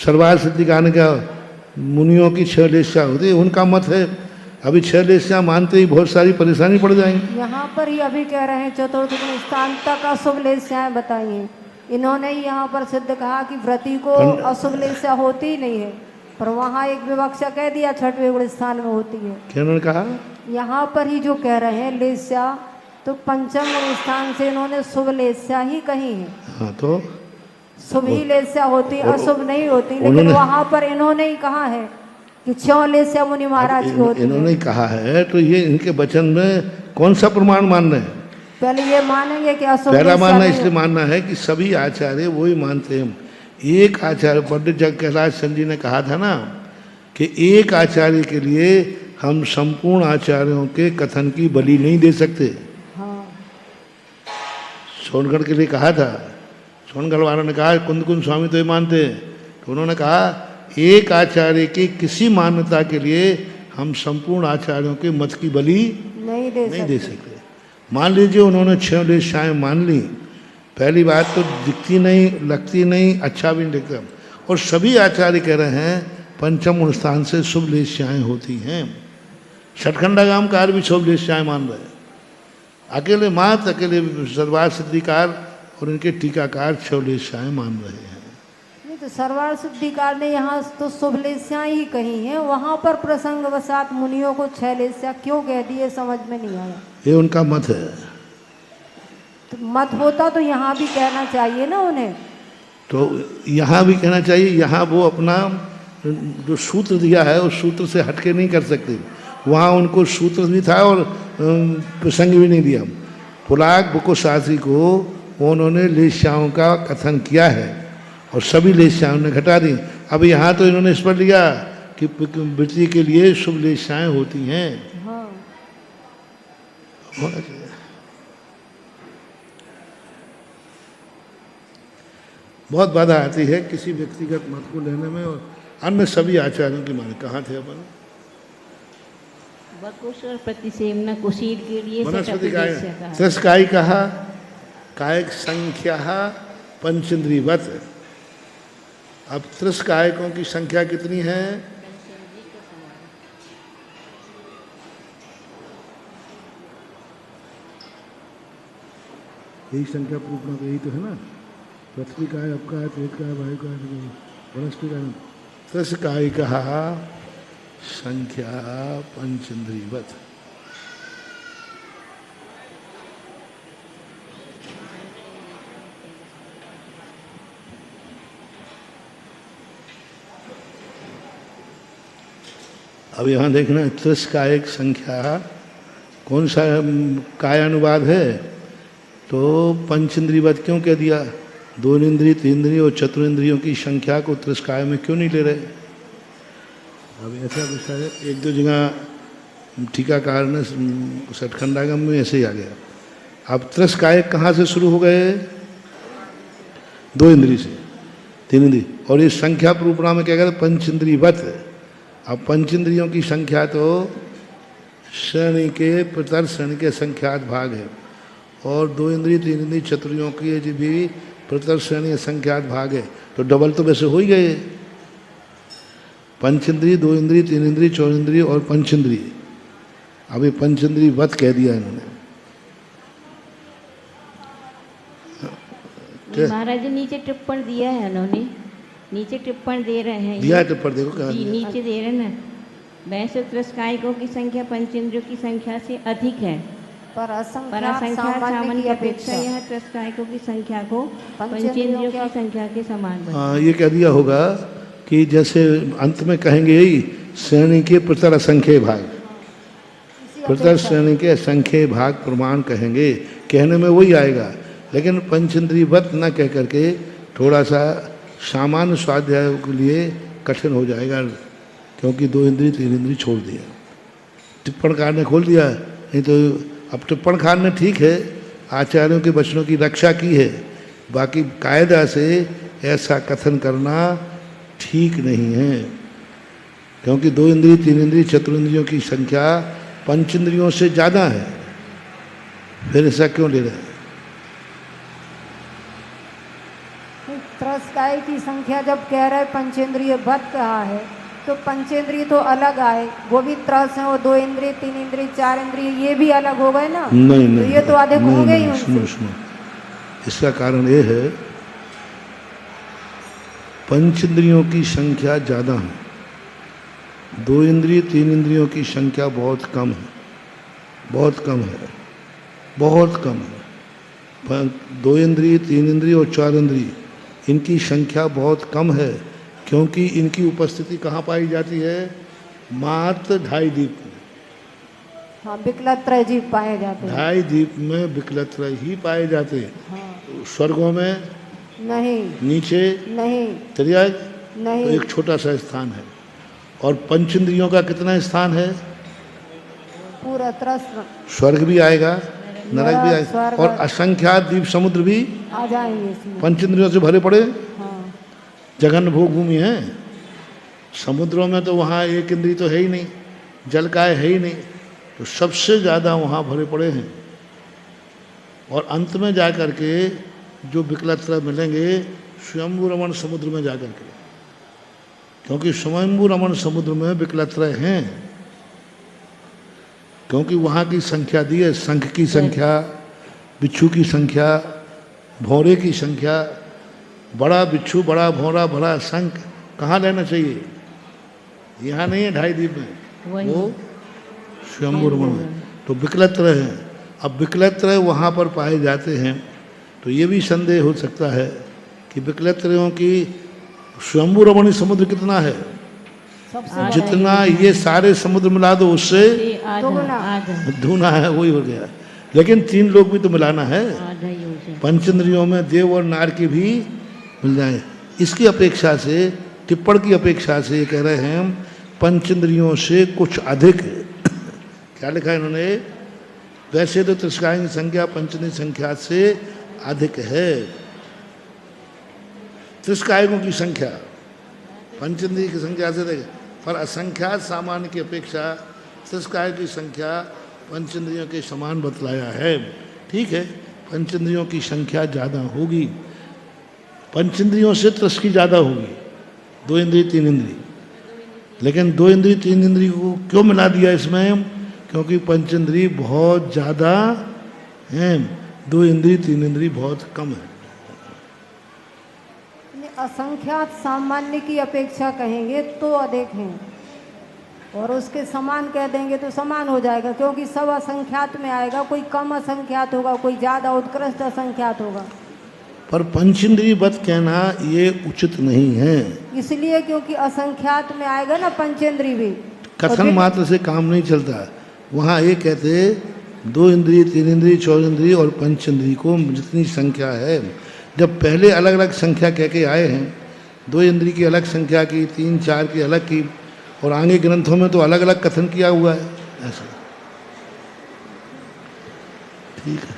सर्वार्थ सिद्धि गाने का मुनियों की 6 लेस्या होती है, उनका मत है। अभी 6 लेस्या मानते ही बहुत सारी परेशानी पड़ जाएंगी। यहाँ पर ही अभी कह रहे हैं चतुर्थ गुण स्थान तक अशुभ लेस्याएं बताइए। इन्होंने ही यहाँ पर सिद्ध कहा कि व्रति को अशुभ लेस्या होती ही नहीं है, पर वहाँ एक विवक्षा कह दिया 6वें गुण स्थान में होती है। क्या उन्होंने कहा? यहाँ पर ही जो कह रहे हैं लेस्या, तो 5वें गुण स्थान से इन्होंने शुभ लेस्या ही कही है। हाँ, तो शुभ ही लेस्या होती, अशुभ नहीं होती। लेकिन उन्होंने- वहाँ पर इन्होंने ही कहा है कि 6 लेस्या मुनि महाराज की होती है। इन्होंने कहा है तो ये इनके वचन में कौन सा प्रमाण मानना है? पहले ये मानेंगे कि अशुभ पहला लेस्या मानना नहीं इसलिए मानना है कि सभी आचार्य वही मानते हैं। एक आचार्य, पंडित जग कैलाश चंद जी ने कहा था ना कि एक आचार्य के लिए हम संपूर्ण आचार्यों के कथन की बलि नहीं दे सकते। हाँ, सोनगढ़ के लिए कहा था, सोनगढ़ वालों ने कहा कुंद कुंद स्वामी तो ये मानते हैं, तो उन्होंने कहा एक आचार्य की किसी मान्यता के लिए हम संपूर्ण आचार्यों के मत की बलि नहीं नहीं दे सकते। सकते। मान लीजिए उन्होंने 6 वेश्याएं मान ली, पहली बात तो दिखती नहीं, लगती नहीं, अच्छा भी नहीं दिखता। और सभी आचार्य कह रहे हैं पंचम स्थान से शुभ वेश्याएं होती हैं। षटखंडागामकार भी शुभ वेश्याएं मान रहे हैं। अकेले सर्वार सिद्धिकार और इनके टीकाकार शुभ वेश्याएं मान रहे हैं। नहीं तो सर्वार सिद्धिकार ने यहाँ तो शुभलेस्या ही कही है, वहाँ पर प्रसंगवशात मुनियों को 6 लेस्या क्यों कह दिए समझ में नहीं आया। ये उनका मत है। तो मत होता तो यहाँ भी कहना चाहिए ना उन्हें। तो यहाँ भी कहना चाहिए, यहाँ वो अपना जो सूत्र दिया है उस सूत्र से हटके नहीं कर सकते। वहाँ उनको सूत्र भी था और प्रसंग भी नहीं दिया। पुराग बुको शास्त्री को उन्होंने लेस्याओं का कथन किया है और सभी लेस्याओं ने घटा दी। अब यहाँ तो इन्होंने इस पर लिया कि वृत्ति के लिए शुभ लेस्याएं होती हैं। हाँ। बहुत बाधा आती है किसी व्यक्तिगत मत को लेने में। और अन्य सभी आचार्यों की माने कहाँ थे अपन? वकुश और प्रतिसेमना कुशील के लिए वनस्पति काय त्रस्काय कहा, कायक संख्या पंचेंद्रियवत। अब त्रस्कायकों की संख्या कितनी है? यही संख्या पूछना तो यही तो है ना। पृथ्वी काय, अपकाय, तेज काय, वायु काय, वनस्पति काय। त्रस्काय कहा संख्या पंचेंद्रियवत। अब यहाँ देखना त्रस्कायक संख्या कौन सा काय अनुवाद है? तो पंचेंद्रियवत क्यों कह दिया? 2 इंद्रिय, 3 इंद्रिय और चतुर्ंद्रियों की संख्या को त्रस्काय में क्यों नहीं ले रहे? अब ऐसा विषय है, 1-2 जगह टीकाकार ने षटखंडागम में ऐसे ही आ गया। अब त्रस्कायक कहाँ से शुरू हो गए? 2 इंद्रिय से, 3 इंद्रिय। और इस संख्या रूपणा में क्या कहते? पंचेंद्रियवत। अब पंचेंद्रियों की संख्या तो श्रेणी के प्रतर श्रेणी के संख्यात भाग है और 2 इंद्रिय, 3 इंद्रिय, चतुर्यों की भी प्रतर श्रेणी संख्यात भाग है। तो डबल तो वैसे हो ही गए। पंचेंद्रिय, 2 इंद्रिय, 3 इंद्रिय, 4 इंद्रिय और पंचेंद्रिय। अभी पंचेंद्रियवत कह दिया इन्होंने। महाराज जी नीचे टिप्पण दिया है उन्होंने, नीचे टिप्पण दे रहे हैं। दिया टिप्पण देखो क्या जी नीचे दे रहे ना। वैसे त्रस्कायकों की संख्या पंचेंद्रियों की संख्या से अधिक है, पर असंख्या सामान्य की अपेक्षा यह त्रस्कायकों की संख्या को पंचेंद्रियों की संख्या के समान बनाता है। हाँ, ये कह दिया होगा कि जैसे अंत में कहेंगे यही श्रेणी के प्रतर असंख्य भाग, प्रतर श्रेणी के असंख्य भाग प्रमाण कहेंगे। कहने में वही आएगा, लेकिन पंचेंद्रियवत न कह करके थोड़ा सा सामान्य स्वाध्याय के लिए कठिन हो जाएगा, क्योंकि 2 इंद्रिय, 3 इंद्रिय छोड़ दिया। टिप्पणकार ने खोल दिया, नहीं तो अब टिप्पणकार ने ठीक है आचार्यों के वचनों की रक्षा की है, बाकी कायदा से ऐसा कथन करना ठीक नहीं है, क्योंकि 2 इंद्रिय, 3 इंद्रिय, चतुर्ंद्रियों की संख्या पंचेंद्रियों से ज़्यादा है। फिर ऐसा क्यों ले रहे हैं? त्रस्काय की संख्या जब कह रहे पंचेंद्रियवत कहा है तो पंचेंद्रिय तो अलग आए, वो भी त्रस है। और 2 इंद्रिय, 3 इंद्रिय, 4 इंद्रिय ये भी अलग हो गए ना। नहीं, तो ये तो अधिक होंगे ही उनसे। सुनो, इसका कारण ये है पंचेंद्रियों की संख्या ज़्यादा है, 2 इंद्रिय, 3 इंद्रियों की संख्या बहुत कम है, बहुत कम है, बहुत कम है। 2 इंद्रिय, 3 इंद्रिय और 4 इंद्रिय इनकी संख्या बहुत कम है, क्योंकि इनकी उपस्थिति कहाँ पाई जाती है? मात्र 2.5 दीप में। हाँ, विकलत्रय जीव पाए जाते हैं। 2.5 दीप में विकलत्रय ही पाए जाते हैं। हाँ। स्वर्गों में नहीं, नीचे नहीं, त्रियाग नहीं, तो एक छोटा सा स्थान है। और पंचेंद्रियों का कितना स्थान है? पूरा त्रस स्वर्ग भी आएगा, नरक भी आएगा, स्वर्ग और असंख्यात द्वीप समुद्र भी आ जाएंगे इसमें। पंचेंद्रियों से भरे पड़े हाँ। जघन भोग भूमि है। समुद्रों में तो वहाँ 1 इंद्रिय तो है ही नहीं, जल का है ही नहीं, तो सबसे ज़्यादा वहाँ भरे पड़े हैं। और अंत में जा कर के जो विकलत्रय मिलेंगे स्वयंभू रमण समुद्र में जा कर के, क्योंकि स्वयंभू रमण समुद्र में विकलत्रय हैं, क्योंकि वहाँ की संख्या दी है, शंख की संख्या, बिच्छू की संख्या, भौरे की संख्या। बड़ा बिच्छू, बड़ा भौरा, बड़ा शंख कहाँ लेना चाहिए? यहाँ नहीं है 2.5 द्वीप में, वो स्वयंभू रमण में। तो विकलत्रय हैं। अब विकलत्रय वहाँ पर पाए जाते हैं, तो ये भी संदेह हो सकता है कि विकलत्रयों की स्वयंभू रमणीय समुद्र कितना है? जितना ये सारे समुद्र मिला दो उससे धुना है, वही हो गया। लेकिन 3 लोग भी तो मिलाना है, पंचेंद्रियों में देव और नार की भी मिल जाए। इसकी अपेक्षा से, टिप्पण की अपेक्षा से ये कह रहे हैं पंचेंद्रियों से कुछ अधिक। क्या लिखा है इन्होंने? वैसे तो त्रिस्कायों की संख्या पंचेंद्रिय संख्या से अधिक है। त्रिस्कायों की संख्या पंचेंद्रिय की संख्या से अधिक, पर असंख्यात सामान्य की अपेक्षा त्रिस्काय की संख्या पंचेंद्रियों के समान बतलाया है। ठीक है, पंचेंद्रियों की संख्या ज़्यादा होगी, पंचेंद्रियों से त्रिस की ज़्यादा होगी, 2 इंद्रिय 3 इंद्रिय। लेकिन 2 इंद्रिय 3 इंद्रिय को क्यों मिला दिया इसमें? क्योंकि पंचेंद्रिय बहुत ज़्यादा हैं, 2 इंद्रिय 3 इंद्रिय बहुत कम है। असंख्यात सामान्य की अपेक्षा कहेंगे तो अधिक हैं, और उसके समान कह देंगे तो समान हो जाएगा, क्योंकि सब असंख्यात में आएगा। कोई कम असंख्यात होगा, कोई ज़्यादा उत्कृष्ट असंख्यात होगा। पर पंचेंद्रिय वत कहना ये उचित नहीं है, इसलिए क्योंकि असंख्यात में आएगा ना पंचेंद्रिय भी। कथन मात्र से काम नहीं चलता। वहाँ ये कहते 2 इंद्रिय 3 इंद्रिय 4 इंद्रिय और पंचेंद्रिय को जितनी संख्या है, जब पहले अलग अलग संख्या कह के आए हैं, 2 इंद्रिय की अलग संख्या की, 3 4 की अलग की, और आगे ग्रंथों में तो अलग अलग कथन किया हुआ है ऐसा। ठीक है।